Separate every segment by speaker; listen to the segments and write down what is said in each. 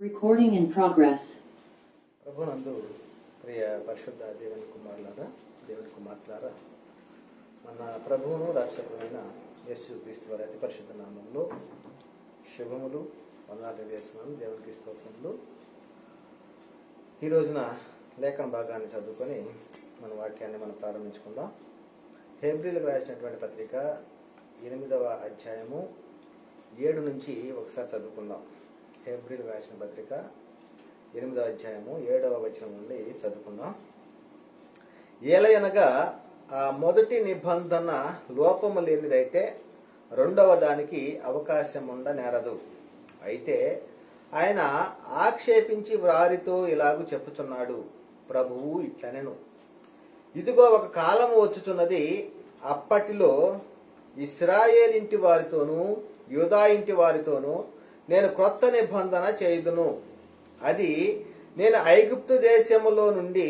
Speaker 1: Recording in progress.
Speaker 2: ప్రభునందు ప్రియ పరిశుద్ధ దేవుని కుమార్తెలారా మన ప్రభువును రక్షకుడైన యేసు క్రీస్తు వారి అతి పరిశుద్ధ నామములో శుభములు వందనాలు తెలియజేస్తున్నాను. దేవునికి స్తోత్రములు. ఈ రోజున లేఖన భాగాన్ని చదువుకొని మన వాక్యాన్ని మనం ప్రారంభించుకుందాం. హెబ్రీలకు రాసినటువంటి పత్రిక 8వ అధ్యాయము 7 నుంచి ఒకసారి చదువుకుందాం. హెబ్రీలకు రాసిన పత్రిక 8వ అధ్యాయము 7వ వచనం నుండి చదువుకుందాం. ఏలయనగా ఆ మొదటి నిబంధన లోపము లేనిదైతే రెండవ దానికి అవకాశం ఉండనేరదు. అయితే ఆయన ఆక్షేపించి వారితో ఇలాగూ చెప్పుచున్నాడు, ప్రభువు ఇట్లనెను, ఇదిగో ఒక కాలము వచ్చుచున్నది, అప్పటిలో ఇశ్రాయేల్ ఇంటి వారితోనూ యూదా ఇంటి వారితోనూ నేను క్రొత్త నిబంధన చేయుదును. అది నేను ఐగుప్తు దేశములో నుండి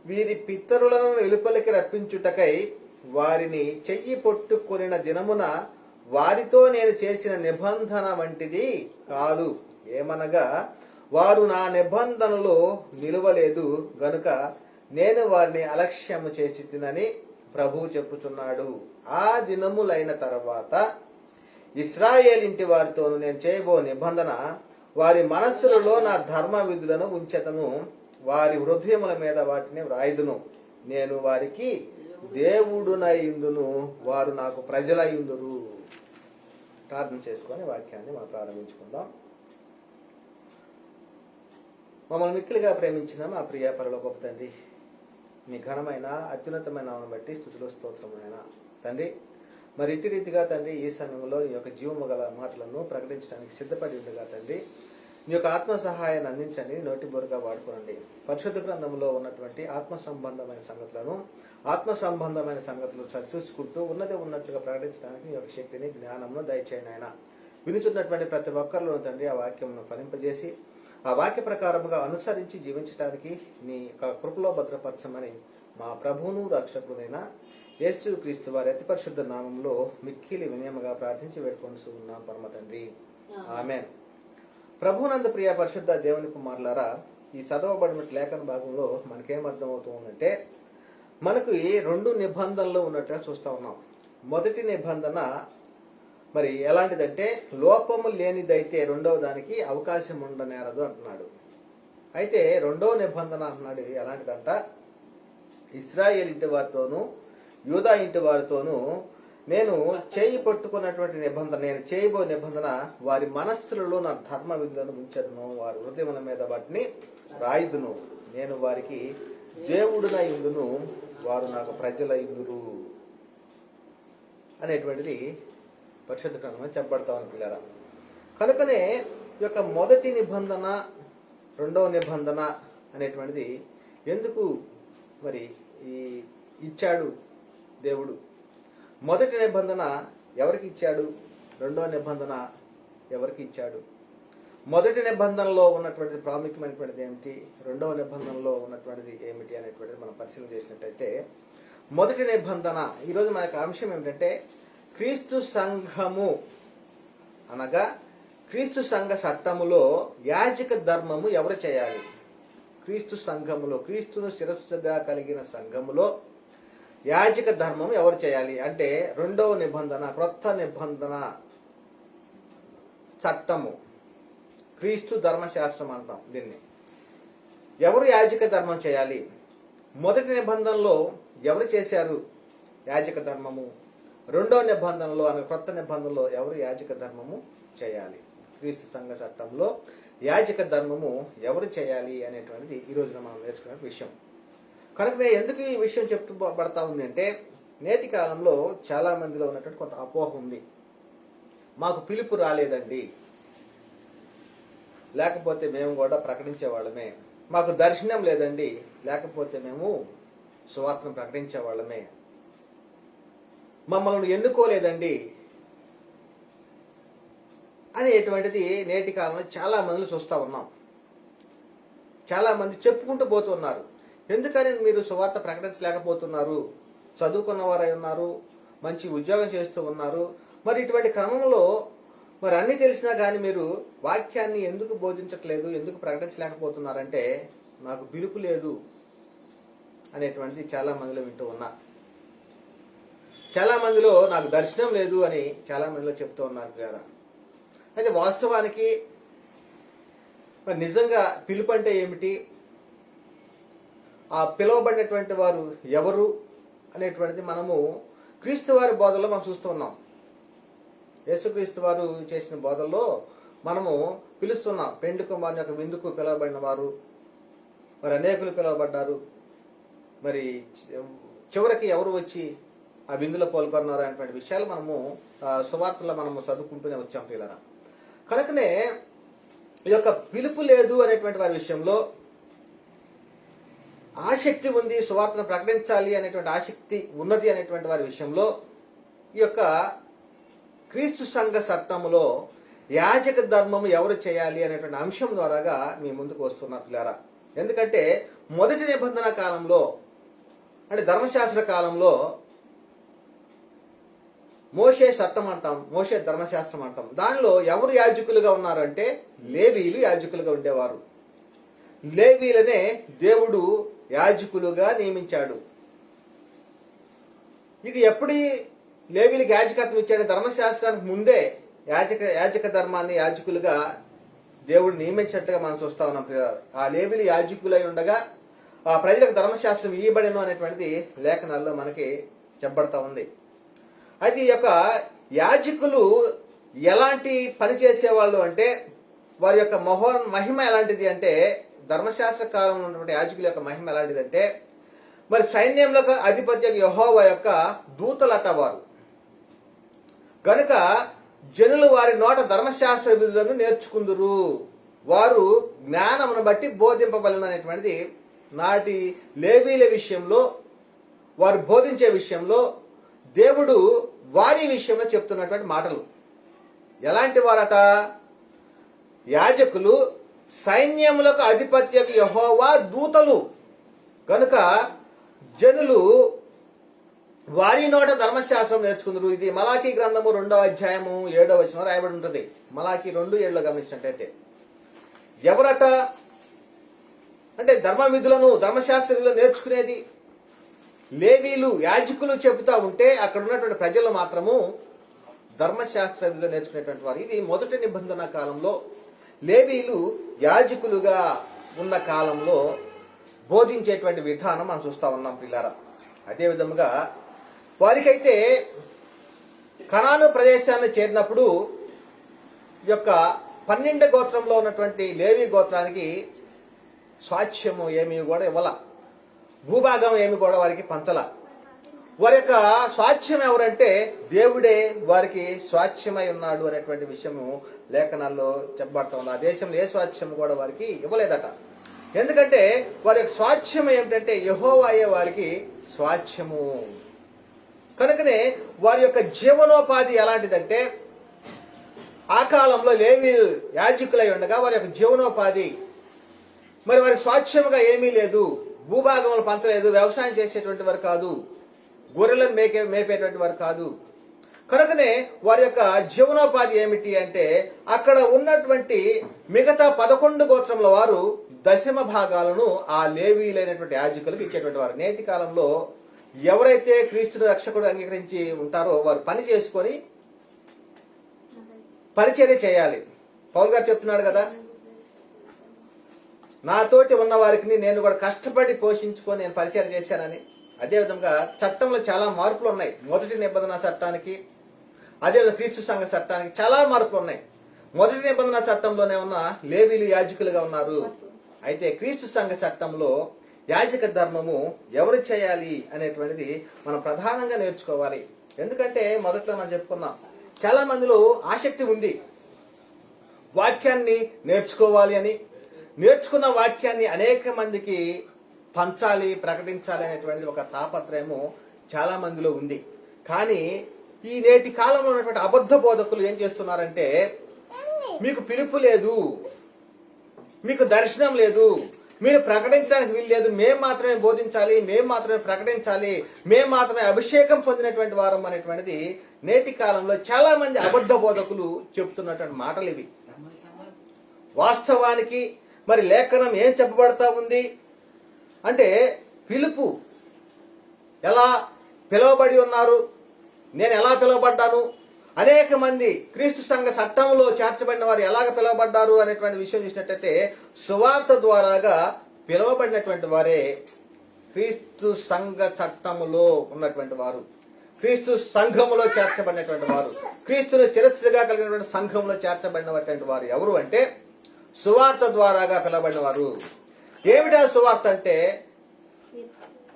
Speaker 2: వీరి పితరులను వెలుపలికి రప్పించుటకై వారిని చెయ్యి పట్టుకొనిన దినమున వారితో నేను చేసిన నిబంధన వంటిది కాదు. ఏమనగా వారు నా నిబంధనలో నిలువలేదు గనుక నేను వారిని అలక్ష్యము చేసి తినని ప్రభువు చెప్పుచున్నాడు. ఆ దినములైన తర్వాత ఇశ్రాయేల్ ఇంటి వారితోను నేను చేయబో నిబంధన వారి మనస్సులలో నా ధర్మ విధులను ఉంచెదను, వారి హృదయముల మీద వాటిని వ్రాయుదును. నేను వారికి దేవుడునయుందును, వారు నాకు ప్రజలయుందురు. ప్రార్థన చేసుకొని వాక్యాన్ని మనం ప్రారంభించుకుందాం. మమ్మల్ని మిక్కిలిగా ప్రేమించిన మా ప్రియ పరలోకపు తండ్రి, మీ ఘనమైన అత్యున్నతమైన నామమును బట్టి స్తుతులు స్తోత్రములైన తండ్రి, మరి ఇట్టి రీతిగా తండ్రి ఈ సమయంలో ఈ యొక్క జీవము గల మాటలను ప్రకటించడానికి సిద్ధపడి ఉండగా తండ్రి, మీ యొక్క ఆత్మ సహాయాన్ని అందించండి, నోటి బోరుగా వాడుకోనండి. పరిశుద్ధ గ్రంథంలో ఉన్నటువంటి ఆత్మ సంబంధమైన సంగతులు సరిచూసుకుంటూ ఉన్నట్టుగా ప్రకటించడానికి మీ యొక్క శక్తిని జ్ఞానమును దయచేయండి. ఆయన వినుచున్నటువంటి ప్రతి ఒక్కరిలో తండ్రి ఆ వాక్యమును ఫలింపజేసి ఆ వాక్య ప్రకారముగా అనుసరించి జీవించడానికి మీ యొక్క కృపలో భద్రపరచమని మా ప్రభువును రక్షకుడైన యేసు క్రీస్తు వారి అతి పరిశుద్ధ నామంలో మిక్కిలి వినయముగా ప్రార్థించి వేడుకొని ఉన్నాం పరమ తండ్రి, ఆమేన్. ప్రభునందు ప్రియ పరిశుద్ధ దేవుని కుమారులారా, ఈ చదవబడిన లేఖన భాగంలో మనకేం అర్థమవుతుందంటే, మనకు ఈ 2 నిబంధనలు ఉన్నట్టుగా చూస్తూ ఉన్నాం. మొదటి నిబంధన మరి ఎలాంటిదంటే లోపము లేనిదైతే రెండవ దానికి అవకాశం ఉండనేరదు అంటున్నాడు. అయితే రెండవ నిబంధన అంటున్నాడు ఎలాంటిదంట, ఇశ్రాయేల్ ఇంటి వారితోనూ యూదా ఇంటి వారితోనూ నేను చేయి పట్టుకున్నటువంటి నిబంధన, నేను చేయబో నిబంధన వారి మనస్సులలో నా ధర్మ విధులను ఉంచెదను, వారి హృదయముల మీద వాటిని రాయుదును, నేను వారికి దేవుడునయుందును, వారు నాకు ప్రజలయుందురు అనేటువంటిది పరిశుద్ధ గ్రంథంలో చెప్పబడతామని పిల్లరా. కనుకనే ఈ యొక్క మొదటి నిబంధన రెండవ నిబంధన అనేటువంటిది ఎందుకు మరి ఇచ్చాడు దేవుడు? మొదటి నిబంధన ఎవరికి ఇచ్చాడు, రెండవ నిబంధన ఎవరికి ఇచ్చాడు? మొదటి నిబంధనలో ఉన్నటువంటి ప్రాముఖ్యమైనటువంటిది ఏమిటి, రెండవ నిబంధనలో ఉన్నటువంటిది ఏమిటి అనేటువంటిది మనం పరిశీలన చేసినట్టయితే, మొదటి నిబంధన ఈరోజు మన యొక్క అంశం ఏమిటంటే క్రీస్తు సంఘము అనగా క్రీస్తు సంఘ చట్టములో యాజక ధర్మము ఎవరు చేయాలి? క్రీస్తు సంఘములో, క్రీస్తును శిరస్సుగా కలిగిన సంఘములో యాజక ధర్మం ఎవరు చేయాలి అంటే రెండవ నిబంధన, క్రొత్త నిబంధన చట్టము, క్రీస్తు ధర్మశాస్త్రం అంటాం దీన్ని. ఎవరు యాజక ధర్మం చేయాలి? మొదటి నిబంధనలో ఎవరు చేశారు యాజక ధర్మము? రెండవ నిబంధనలో అనగా క్రొత్త నిబంధనలో ఎవరు యాజక ధర్మము చేయాలి? క్రీస్తు సంఘ చట్టంలో యాజక ధర్మము ఎవరు చేయాలి అనేటువంటిది ఈ రోజున మనం నేర్చుకునే విషయం. కనుక ఎందుకు ఈ విషయం చెప్తూబడతా ఉంది అంటే, నేటి కాలంలో చాలా మందిలో ఉన్నటువంటి కొంత అపోహ ఉంది. మాకు పిలుపు రాలేదండి, లేకపోతే మేము కూడా ప్రకటించే వాళ్ళమే. మాకు దర్శనం లేదండి, లేకపోతే మేము సువార్తను ప్రకటించే వాళ్ళమే. మమ్మల్ని ఎన్నుకోలేదండి అనేటువంటిది నేటి కాలంలో చాలా మందిని చూస్తూ ఉన్నాం. చాలా మంది చెప్పుకుంటూ పోతున్నారు. ఎందుకని మీరు సువార్త ప్రకటించలేకపోతున్నారు? చదువుకున్న వారై ఉన్నారు, మంచి ఉద్యోగం చేస్తూ ఉన్నారు. మరి ఇటువంటి క్రమంలో మరి అన్ని తెలిసినా కానీ మీరు వాక్యాన్ని ఎందుకు బోధించట్లేదు, ఎందుకు ప్రకటించలేకపోతున్నారంటే నాకు పిలుపు లేదు అనేటువంటిది చాలా మందిలో వింటూ ఉన్నా. చాలా మందిలో నాకు దర్శనం లేదు అని చాలా మందిలో చెప్తూ ఉన్నారు కదా. అయితే వాస్తవానికి మరి నిజంగా పిలుపు అంటే ఏమిటి, ఆ పిలువబడినటువంటి వారు ఎవరు అనేటువంటిది మనము క్రీస్తు వారి బోధనలో మనం చూస్తూ ఉన్నాం. యేసుక్రీస్తు వారు చేసిన బోధనలో మనము పిలుస్తున్నాం. పెండ్లి కుమారుని యొక్క విందుకు పిలువబడిన వారు, మరి అనేకులు పిలువబడ్డారు. మరి చివరికి ఎవరు వచ్చి ఆ విందులో పాల్గొన్నారు అనేటువంటి విషయాలు మనము సువార్తలో మనము చదువుకుంటూనే వచ్చాం పిల్లరా. కనుకనే ఈ యొక్క పిలుపు లేదు అనేటువంటి వారి విషయంలో, ఆసక్తి ఉంది సువార్తను ప్రకటించాలి అనేటువంటి ఆసక్తి ఉన్నది అనేటువంటి వారి విషయంలో, ఈ యొక్క క్రీస్తు సంఘ చట్టములో యాజక ధర్మము ఎవరు చేయాలి అనేటువంటి అంశం ద్వారాగా మీ ముందుకు వస్తున్నారు పిల్లారా. ఎందుకంటే మొదటి నిబంధన కాలంలో అంటే ధర్మశాస్త్ర కాలంలో మోషే చట్టం అంటాం, మోషే ధర్మశాస్త్రం అంటాం. దానిలో ఎవరు యాజకులుగా ఉన్నారంటే లేవీలు యాజకులుగా ఉండేవారు. లేవీలనే దేవుడు యాజకులుగా నియమించాడు. ఇది ఎప్పుడు లేవీలకు యాజకత్వం ఇచ్చాడు? ధర్మశాస్త్రానికి ముందే యాజక ధర్మాన్ని యాజకులుగా దేవుడు నియమించినట్టుగా మనం చూస్తా ఉన్నాం. ఆ లేవీలు యాజకులై ఉండగా ఆ ప్రజలకు ధర్మశాస్త్రం ఇవ్వబడను అనేటువంటిది లేఖనాల్లో మనకి చెప్పబడతా ఉంది. అయితే ఈ యొక్క యాజకులు ఎలాంటి పని చేసేవాళ్ళు అంటే, వారి యొక్క మహిమ ఎలాంటిది అంటే, ధర్మశాస్త్ర కాలంలో ఉన్నటువంటి యాజకుల యొక్క మహిమ ఎలాంటిదంటే, మరి సైన్యంలో అధిపత్య యెహోవా యొక్క దూతలట వారు. గనుక జనులు వారి నోట ధర్మశాస్త్ర విధులను నేర్చుకుందురు, వారు జ్ఞానమును బట్టి బోధింపబడిన అనేటువంటిది నాటి లేవీల విషయంలో, వారు బోధించే విషయంలో దేవుడు వారి విషయంలో చెప్తున్నటువంటి మాటలు. ఎలాంటి వారట? యాజకులు సైన్యములకు అధిపత్యకు యెహోవా దూతలు కనుక జనులు వారి నోట ధర్మశాస్త్రం నేర్చుకుందరు. ఇది మలాకీ గ్రంథము 2వ అధ్యాయము 7వ వచనం రాయబడి ఉంటుంది. మలాకీ 2:7 గమనించినట్టయితే ఎవరట అంటే ధర్మ విధులను, ధర్మశాస్త్ర విధులను నేర్చుకునేది లేవీలు యాజకులు చెబుతా ఉంటే, అక్కడ ఉన్నటువంటి ప్రజలు మాత్రము ధర్మశాస్త్ర విధులు నేర్చుకునేటువంటి వారు. ఇది మొదటి నిబంధన కాలంలో లేవీలు యాజకులుగా ఉన్న కాలంలో బోధించేటువంటి విధానం మనం చూస్తా ఉన్నాం పిల్లారా. అదే విధముగా వారికైతే కనాను ప్రదేశాన్ని చేరినప్పుడు ఈ యొక్క 12 గోత్రంలో ఉన్నటువంటి లేవి గోత్రానికి స్వాచ్ఛ్యము ఏమీ కూడా ఇవ్వాల, భూభాగం ఏమి కూడా వారికి పంచల. వారి యొక్క స్వాచ్ఛ్యం ఎవరంటే దేవుడే వారికి స్వాచ్ఛ్యమై ఉన్నాడు అనేటువంటి విషయము లేఖనాల్లో చెప్పబడతా ఉంది. ఆ దేశంలో ఏ స్వాచ్ఛ్యం కూడా వారికి ఇవ్వలేదట. ఎందుకంటే వారి యొక్క స్వాచ్ఛ్యం ఏమిటంటే యెహోవాయే వారికి స్వాచ్ఛ్యము. కనుకనే వారి యొక్క జీవనోపాధి ఎలాంటిదంటే, ఆ కాలంలో లేవి యాజకులై ఉండగా వారి యొక్క జీవనోపాధి మరి వారికి స్వాచ్ఛ్యముగా ఏమీ లేదు, భూభాగములు పంచలేదు, వ్యవసాయం చేసేటువంటి వారు కాదు, గొర్రెలను మేపేటువంటి వారు కాదు. కనుకనే వారి యొక్క జీవనోపాధి ఏమిటి అంటే, అక్కడ ఉన్నటువంటి మిగతా 11 గోత్రముల వారు దశమ భాగాలను ఆ లేవీలైనటువంటి యాజకులకు ఇచ్చేటువంటి వారు. నేటి కాలంలో ఎవరైతే క్రీస్తుని రక్షకుడు అంగీకరించి ఉంటారో వారు పని చేసుకొని పరిచర్య చేయాలి. పౌలు గారు చెప్తున్నాడు కదా, నాతోటి ఉన్న వారికి నేను కూడా కష్టపడి పోషించుకొని నేను పరిచయం చేశానని. అదేవిధంగా చట్టంలో చాలా మార్పులు ఉన్నాయి. మొదటి నిబంధన చట్టానికి అదేవిధంగా క్రీస్తు సంఘ చట్టానికి చాలా మార్పులు ఉన్నాయి. మొదటి నిబంధన చట్టంలోనే ఉన్న లేవీలు యాజకులుగా ఉన్నారు. అయితే క్రీస్తు సంఘ చట్టంలో యాజక ధర్మము ఎవరు చేయాలి అనేటువంటిది మనం ప్రధానంగా నేర్చుకోవాలి. ఎందుకంటే మొదట్లో మనం చెప్పుకున్నాం, చాలా మందిలో ఆసక్తి ఉంది వాక్యాన్ని నేర్చుకోవాలి అని, నేర్చుకున్న వాక్యాన్ని అనేక మందికి పంచాలి, ప్రకటించాలి అనేటువంటిది ఒక తాపత్రయము చాలా మందిలో ఉంది. కానీ ఈ నేటి కాలంలో ఉన్నటువంటి అబద్ధ బోధకులు ఏం చేస్తున్నారంటే, మీకు పిలుపు లేదు, మీకు దర్శనం లేదు, మీరు ప్రకటించడానికి వీల్లేదు, మేము మాత్రమే బోధించాలి, మేము మాత్రమే ప్రకటించాలి, మేము మాత్రమే అభిషేకం పొందినటువంటి వారం అనేటువంటిది నేటి కాలంలో చాలా మంది అబద్ధ బోధకులు చెప్తున్నటువంటి మాటలు ఇవి. వాస్తవానికి మరి లేఖనం ఏం చెప్పబడతా ఉంది అంటే, పిలుపు ఎలా పిలువబడి ఉన్నారు, నేను ఎలా పిలువబడ్డాను, అనేక మంది క్రీస్తు సంఘ చట్టంలో చేర్చబడిన వారు ఎలాగ పిలువబడ్డారు అనేటువంటి విషయం చూసినట్టయితే, సువార్త ద్వారాగా పిలువబడినటువంటి వారే క్రీస్తు సంఘ చట్టములో ఉన్నటువంటి వారు, క్రీస్తు సంఘములో చేర్చబడినటువంటి వారు, క్రీస్తుని శిరస్సుగా కలిగినటువంటి సంఘంలో చేర్చబడినటువంటి వారు ఎవరు అంటే సువార్త ద్వారాగా పిలువబడిన వారు. ఏమిటా సువార్త అంటే,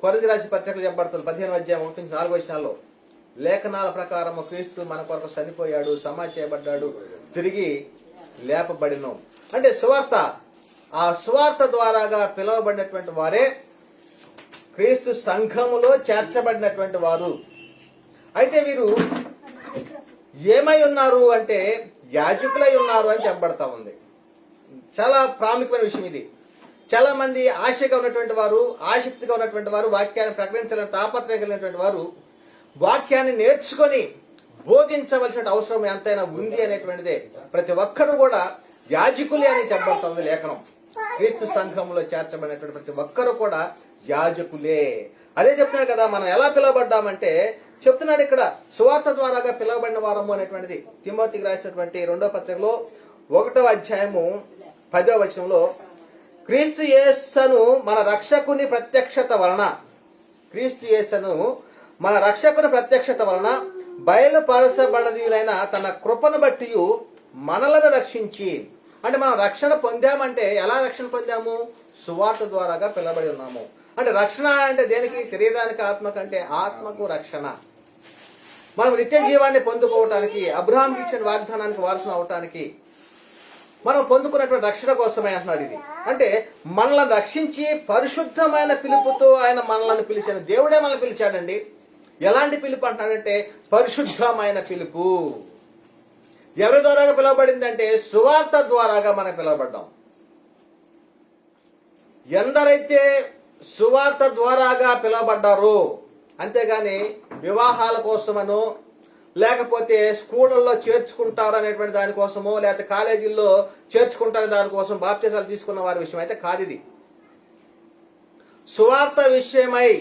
Speaker 2: కొరింథీ రాసిన పత్రికలు చెప్పబడుతుంది 15వ అధ్యాయం 1-4 వచనాల్లో, లేఖనాల ప్రకారం క్రీస్తు మన కొరకు చనిపోయాడు, సమాధి చేయబడ్డాడు, తిరిగి లేపబడినాం అంటే సువార్త. ఆ సువార్త ద్వారాగా పిలువబడినటువంటి వారే క్రీస్తు సంఘములో చేర్చబడినటువంటి వారు. అయితే వీరు ఏమై ఉన్నారు అంటే యాజకులై ఉన్నారు అని చెప్పబడతా ఉంది. చాలా ప్రాముఖ్యమైన విషయం ఇది. చాలా మంది ఆశగా ఉన్నటువంటి వారు, ఆసక్తిగా ఉన్నటువంటి వారు, వాక్యాన్ని ప్రకటించాలని తాపత్రయం కలిగినటువంటి వారు వాక్యాన్ని నేర్చుకొని బోధించవలసిన అవసరం ఎంతైనా ఉంది అనేటువంటిదే. ప్రతి ఒక్కరూ కూడా యాజకులే అని చెప్పబడుతుంది లేఖనం. క్రీస్తు సంఘంలో చేర్చబడినటువంటి ప్రతి ఒక్కరూ కూడా యాజకులే. అదే చెప్తున్నాడు కదా, మనం ఎలా పిలువబడ్డామంటే చెప్తున్నాడు ఇక్కడ, సువార్త ద్వారాగా పిలువబడిన వారము అనేటువంటిది. తిమోతికి రాసినటువంటి 2వ పత్రికలో 1వ అధ్యాయము 10వ వచనంలో, క్రీస్తు యేసును మన రక్షకుని ప్రత్యక్షత వలన, క్రీస్తు యేసును మన రక్షకుని ప్రత్యక్షత వలన బయలుపరచబడదైన తన కృపను బట్టి మనలను రక్షించి, అంటే మనం రక్షణ పొందామంటే ఎలా రక్షణ పొందాము? సువార్త ద్వారాగా పిలువబడి ఉన్నాము. అంటే రక్షణ అంటే దేనికి? శరీరానికి, ఆత్మకు. అంటే ఆత్మకు రక్షణ. మనం నిత్య జీవాన్ని పొందుకోవటానికి, అబ్రహాంకి ఇచ్చిన వాగ్దానానికి వారసులు అవటానికి మనం పొందుకున్నటువంటి రక్షణ కోసమే అంటున్నాడు ఇది. అంటే మనల్ని రక్షించి పరిశుద్ధమైన పిలుపుతో ఆయన మనల్ని పిలిచాడు. దేవుడే మనల్ని పిలిచాడండి. ఎలాంటి పిలుపు అంటాడంటే పరిశుద్ధమైన పిలుపు. ఎవరి ద్వారాగా పిలువబడిందంటే సువార్త ద్వారాగా మనం పిలువబడ్డాం. ఎందరైతే సువార్త ద్వారాగా పిలువబడ్డారో, అంతేగాని వివాహాల కోసమనో, లేకపోతే స్కూళ్ళల్లో చేర్చుకుంటారనేటువంటి దానికోసమో, లేకపోతే కాలేజీల్లో చేర్చుకుంటారనే దానికోసం బాప్తిసాలు తీసుకున్న వారి విషయం అయితే కాదు ఇది. సువార్త విషయమై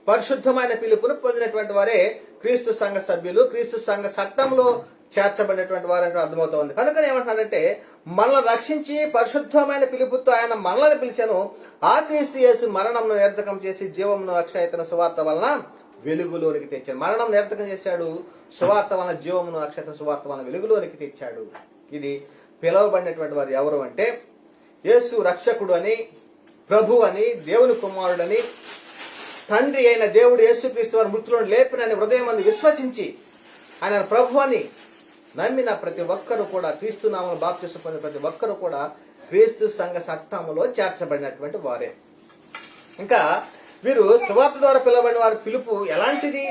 Speaker 2: పరిశుద్ధమైన పిలుపును పొందినటువంటి వారే క్రీస్తు సంఘ సభ్యులు, క్రీస్తు సంఘ చట్టంలో చేర్చబడినటువంటి వారు అంటే అర్థమవుతోంది. కనుక ఏమంటున్నాడంటే, మనల్ని రక్షించి పరిశుద్ధమైన పిలుపుతో ఆయన మనల్ని పిలిచాను. ఆ క్రీస్తు యేసు మరణంను నిరర్ధకం చేసి జీవమును అక్షయతను సువార్త వలన వెలుగులోనికి తెచ్చాడు. మరణం నిరర్ధకం చేశాడు, సువార్త వలన జీవమును అక్షయత సువార్త వలన వెలుగులోనికి తెచ్చాడు. ఇది పిలువబడినటువంటి వారు ఎవరు అంటే, యేసు రక్షకుడు అని, ప్రభు అని, దేవుని కుమారుడని, తండ్రి అయిన దేవుడు యేసుక్రీస్తు వారి మృతులను లేపినని హృదయం మంది విశ్వసించి ఆయన ప్రభు అని నమ్మిన ప్రతి ఒక్కరు కూడా, క్రీస్తు నామమున బాప్తిసం పొందిన ప్రతి ఒక్కరు కూడా క్రీస్తు సంఘ చట్టములో చేర్చబడినటువంటి వారే. ఇంకా వీరు సువార్త ద్వారా పిలువబడిన వారి పిలుపు ఎలాంటిది?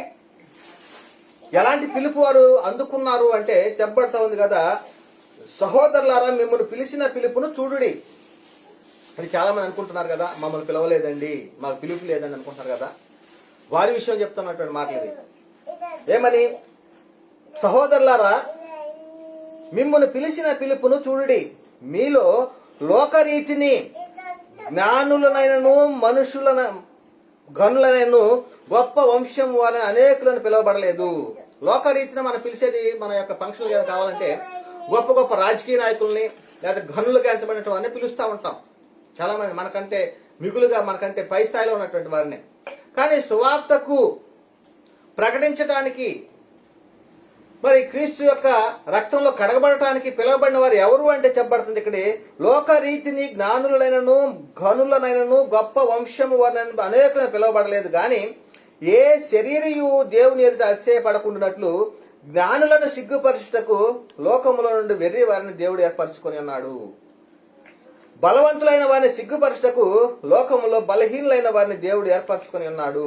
Speaker 2: ఎలాంటి పిలుపు వారు అందుకున్నారు అంటే చెప్పబడతా ఉంది కదా, సహోదరులారా మిమ్మల్ని పిలిచిన పిలుపును చూడుడి. అది చాలా మంది అనుకుంటున్నారు కదా, మమ్మల్ని పిలవలేదండి, మాకు పిలుపు లేదని అనుకుంటున్నారు కదా. వారి విషయం చెప్తున్నటువంటి మాటలు ఇది. ఏమని? సహోదరులారా మిమ్మల్ని పిలిచిన పిలుపును చూడుడి, మీలో లోకరీతిని జ్ఞానులనైనను మనుషులను గనులనైనను గొప్ప వంశం వారిని అనేకులను పిలువబడలేదు. లోకరీతిని మనం పిలిచేది మన యొక్క ఫంక్షన్ కావాలంటే గొప్ప గొప్ప రాజకీయ నాయకుల్ని లేదా గనులుగా ఎంచబడినటువంటి వారిని పిలుస్తూ ఉంటాం. చాలా మంది మనకంటే మిగులుగా, మనకంటే పై స్థాయిలో ఉన్నటువంటి వారిని. కానీ సువార్తకు ప్రకటించడానికి, మరి క్రీస్తు యొక్క రక్తంలో కడగబడటానికి పిలువబడిన వారు ఎవరు అంటే చెప్పబడుతుంది ఇక్కడే, లోకరీతిని జ్ఞానులనైనను ఘనులనైనను గొప్ప వంశము వారిని అనేకులను పిలువబడలేదు. కానీ ఏ శరీరయు దేవుని ఎదుట అతిశయపడకుండానట్లు జ్ఞానులను సిగ్గుపరచుటకు లోకములో నుండి వెర్రి వారిని దేవుడు ఏర్పరచుకొని ఉన్నాడు. బలవంతులైన వారిని సిగ్గుపరచుటకు లోకములో బలహీనులైన వారిని దేవుడు ఏర్పరచుకొని ఉన్నాడు.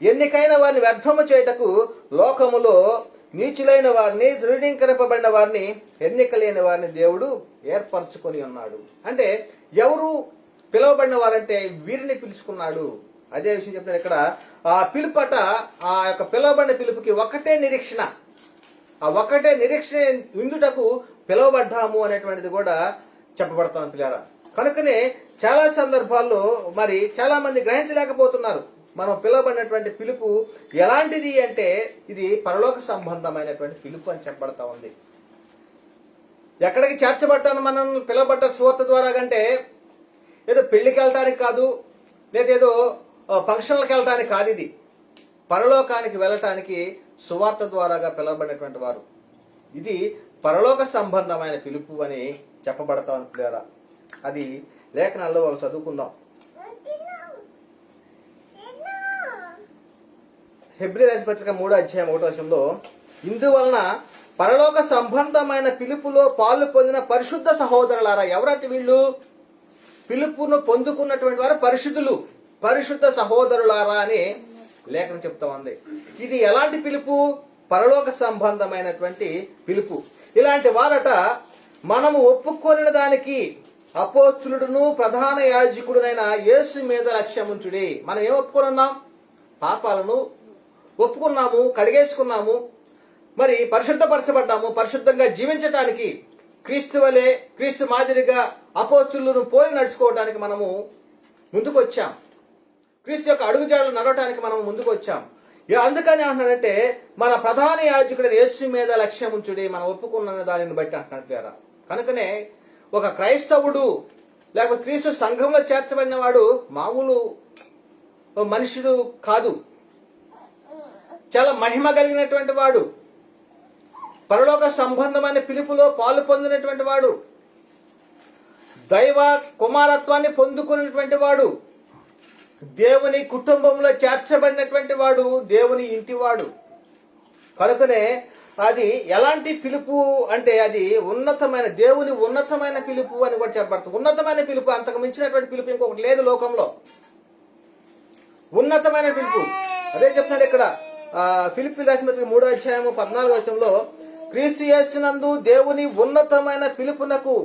Speaker 2: ఎన్నికైన వారిని వ్యర్థము చేయుటకు లోకములో నీచులైన వారిని, ధృవీకరింపబడిన వారిని, ఎన్నిక లేని వారిని దేవుడు ఏర్పరచుకొని ఉన్నాడు. అంటే ఎవరు పిలువబడిన వారంటే వీరిని పిలుచుకున్నాడు. అదే విషయం చెప్తారు ఇక్కడ. ఆ పిలుపట, ఆ యొక్క పిలువబడిన పిలుపుకి ఒకటే నిరీక్షణ, ఆ ఒకటే నిరీక్షణ ఇందుటకు పిలువబడ్డాము అనేటువంటిది కూడా చెప్పబడతాం పిల్లారా. కనుకనే చాలా సందర్భాల్లో మరి చాలా మంది గ్రహించలేకపోతున్నారు. మనం పిలువబడినటువంటి పిలుపు ఎలాంటిది అంటే ఇది పరలోక సంబంధమైనటువంటి పిలుపు అని చెప్పబడతా ఉంది. ఎక్కడికి చేర్చబడ్డాను మనం పిలువబడ్డ సువార్త ద్వారా కంటే ఏదో పెళ్లికి వెళ్ళటానికి కాదు, లేదా ఏదో ఫంక్షన్లకు వెళ్ళటానికి కాదు. ఇది పరలోకానికి వెళ్ళటానికి సువార్త ద్వారాగా పిలువబడినటువంటి వారు. ఇది పరలోక సంబంధమైన పిలుపు అని చెప్పబడతా ఉంది. అది లేఖనాల్లో చదువుకుందాం. హెబ్రీ రాసిన పత్రిక 3:1 ఇందువలన పరలోక సంబంధమైన పిలుపులో పాలు పొందిన పరిశుద్ధ సహోదరులారా. ఎవరంటే వీళ్ళు? పిలుపును పొందుకున్నటువంటి వారు పరిశుద్ధులు, పరిశుద్ధ సహోదరులారా అని లేఖనం చెప్తా ఉంది. ఇది ఎలాంటి పిలుపు? పరలోక సంబంధమైనటువంటి పిలుపు. ఇలాంటి వారట మనము ఒప్పుకొనిన దానికి అపోస్తులుడును ప్రధాన యాజకుడునైన యేసు మీద లక్ష్యముంచుడి. మనం ఏం ఒప్పుకున్నాం? పాపాలను ఒప్పుకున్నాము, కడిగేసుకున్నాము, మరి పరిశుద్ధపరచబడ్డాము. పరిశుద్ధంగా జీవించటానికి క్రీస్తు వలె, క్రీస్తు మాదిరిగా అపోస్తులను పోలి నడుచుకోవడానికి మనము ముందుకు వచ్చాం. క్రీస్తు యొక్క అడుగుజాడలు నడవటానికి మనం ముందుకు వచ్చాం. అందుకని అంటున్నాడంటే మన ప్రధాన యాజకుడు యేసు మీద లక్ష్యం ఉంచుడి. మనం ఒప్పుకున్న దానిని బట్టి అంటున్నాడు. కనుకనే ఒక క్రైస్తవుడు లేకపోతే క్రీస్తు సంఘంలో చేర్చబడిన వాడు మామూలు మనుషుడు కాదు, చాలా మహిమ కలిగినటువంటి వాడు, పరలోక సంబంధమైన పిలుపులో పాలు పొందినటువంటి వాడు, దైవ కుమారత్వాన్ని పొందుకున్నటువంటి వాడు, దేవుని కుటుంబంలో చేర్చబడినటువంటి వాడు, దేవుని ఇంటివాడు. కనుకనే అది ఎలాంటి పిలుపు అంటే అది ఉన్నతమైన, దేవుని ఉన్నతమైన పిలుపు అని కూడా చెప్పబడుతుంది. ఉన్నతమైన పిలుపు, అంతకు మించినటువంటి పిలుపు ఇంకొకటి లేదు లోకంలో. ఉన్నతమైన పిలుపు అదే చెప్తున్నాడు ఇక్కడ. ఫిలిప్పీయులకు రాసిన పత్రిక 3:14 క్రీస్తు యేసునందు దేవుని ఉన్నతమైన పిలుపునకు.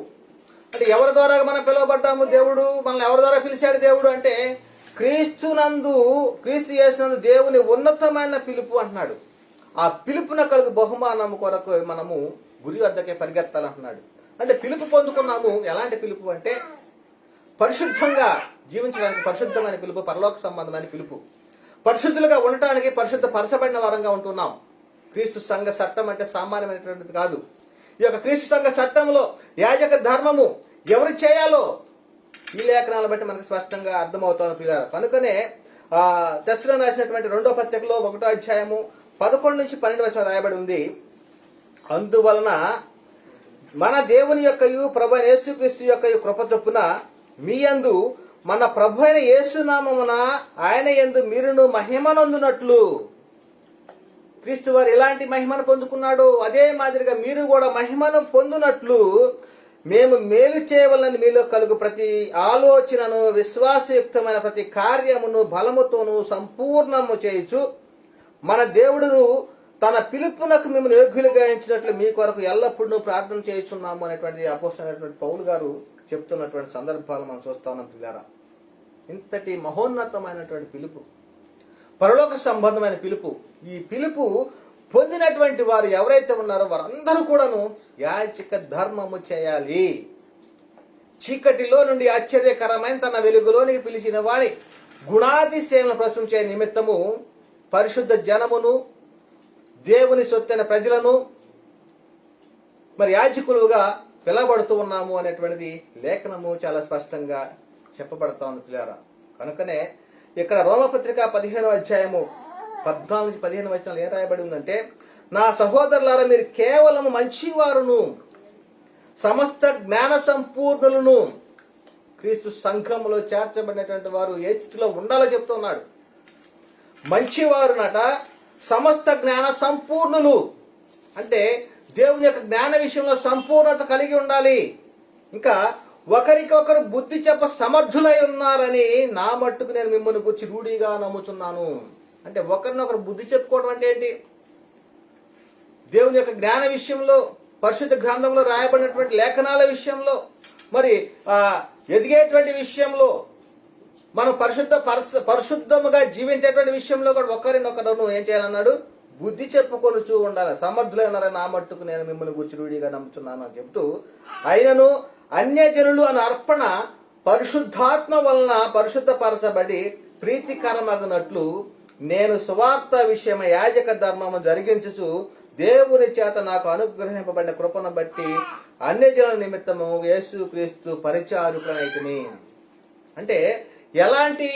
Speaker 2: అంటే ఎవరి ద్వారా మనం పిలువబడ్డాము? దేవుడు మనల్ని ఎవరి ద్వారా పిలిచాడు? దేవుడు అంటే క్రీస్తు యేసునందు దేవుని ఉన్నతమైన పిలుపు అంటున్నాడు. ఆ పిలుపున కలుగు బహుమానము కొరకు మనము గురి వద్దకే పరిగెత్తాలంటున్నాడు. అంటే పిలుపు పొందుకున్నాము. ఎలాంటి పిలుపు అంటే పరిశుద్ధంగా జీవించడానికి పరిశుద్ధమైన పిలుపు, పరలోక సంబంధమైన పిలుపు. పరిశుద్ధులుగా ఉండటానికి పరిశుద్ధ పరచబడిన వారంగా ఉంటున్నాం. క్రీస్తు సంఘ చట్టం అంటే సామాన్యమైనటువంటిది కాదు. ఈ యొక్క క్రీస్తు సంఘ చట్టంలో యాజక ధర్మము ఎవరు చేయాలో ఈ లేఖనాలను బట్టి మనకు స్పష్టంగా అర్థమవుతాను పిల్లలు. కనుకనే తెస్సలోనికీయులకు రాసినటువంటి 2వ పత్రికలో 1:11-12 రాయబడి ఉంది. అందువలన మన దేవుని యొక్కయు ప్రభు యేసుక్రీస్తు యొక్కయు కృప చొప్పున మీ యందు మన ప్రభు అయిన యేసునామమున ఆయన యందు మీరును మహిమనందునట్లు. క్రీస్తు వారు ఎలాంటి మహిమను పొందుకున్నాడు అదే మాదిరిగా మీరు కూడా మహిమను పొందునట్లు మేము మేలు చేయవలని మీలో కలుగు ప్రతి ఆలోచనను, విశ్వాసయుక్తమైన ప్రతి కార్యమును బలముతోను సంపూర్ణము చేయుచు మన దేవుడును తన పిలుపునకు మిమ్మల్ని యోగ్యులుగా ఎంచినట్లు మీ కొరకు ఎల్లప్పుడూ ప్రార్థన చేయుచున్నాము అనేటువంటి అపోస్తలుడైనటువంటి పౌలు గారు చెప్తున్నటువంటి సందర్భాలు మనం చూస్తా ఉన్నాం పిల్లారా. ఇంతటి మహోన్నతమైనటువంటి పిలుపు, పరలోక సంబంధమైన పిలుపు. ఈ పిలుపు పొందినటువంటి వారు ఎవరైతే ఉన్నారో వారందరూ కూడాను యాజక ధర్మము చేయాలి. చీకటిలో నుండి ఆశ్చర్యకరమైన తన వెలుగులోనికి పిలిచిన వారి గుణాతిశయములను ప్రశంసించే నిమిత్తము పరిశుద్ధ జనమును, దేవుని సొత్తైన ప్రజలను మరి యాజకులుగా పిలవబడుతూ ఉన్నాము అనేటువంటిది లేఖనము చాలా స్పష్టంగా చెప్పబడతా ఉంది పిల్లారా. కనుకనే ఇక్కడ రోమపత్రిక 15:14-15 ఏం రాయబడి ఉందంటే, నా సహోదరులారా మీరు కేవలం మంచివారును సమస్త జ్ఞాన సంపూర్ణులను. క్రీస్తు సంఘములో చేర్చబడినటువంటి వారు ఏ స్థితిలో ఉండాలో చెప్తున్నాడు. మంచివారునట, సమస్త జ్ఞాన సంపూర్ణులు అంటే దేవుని యొక్క జ్ఞాన విషయంలో సంపూర్ణత కలిగి ఉండాలి. ఇంకా ఒకరికొకరు బుద్ధి చెప్ప సమర్థులై ఉన్నారని నా మట్టుకు నేను మిమ్మల్ని గురించి రూఢిగా నమ్ముచున్నాను. అంటే ఒకరినొకరు బుద్ధి చెప్పుకోవడం అంటే ఏంటి? దేవుని యొక్క జ్ఞాన విషయంలో, పరిశుద్ధ గ్రంథంలో రాయబడినటువంటి లేఖనాల విషయంలో మరి ఎదిగేటువంటి విషయంలో మనం పరిశుద్ధముగా జీవించేటువంటి విషయంలో కూడా ఒకరినొకరు ఏం చేయాలన్నాడు? బుద్ధి చెప్పుకొనుచూ ఉండాలి. సమర్థులైనారని నా మట్టుకు నేను మిమ్మల్ని గుచ్చిరుడిగా నమ్ముతున్నాను అని చెప్తూ, అయినను అన్యజనులు అనే అర్పణ పరిశుద్ధాత్మ వలన పరిశుద్ధపరచబడి ప్రీతికరమగునట్లు నేను సువార్త విషయమ యాజక ధర్మము జరిగించుచు దేవుని చేత నాకు అనుగ్రహింపబడిన కృపను బట్టి అన్యజనుల నిమిత్తము యేసు క్రీస్తు పరిచారకులనైతిని. అంటే ఎలాంటి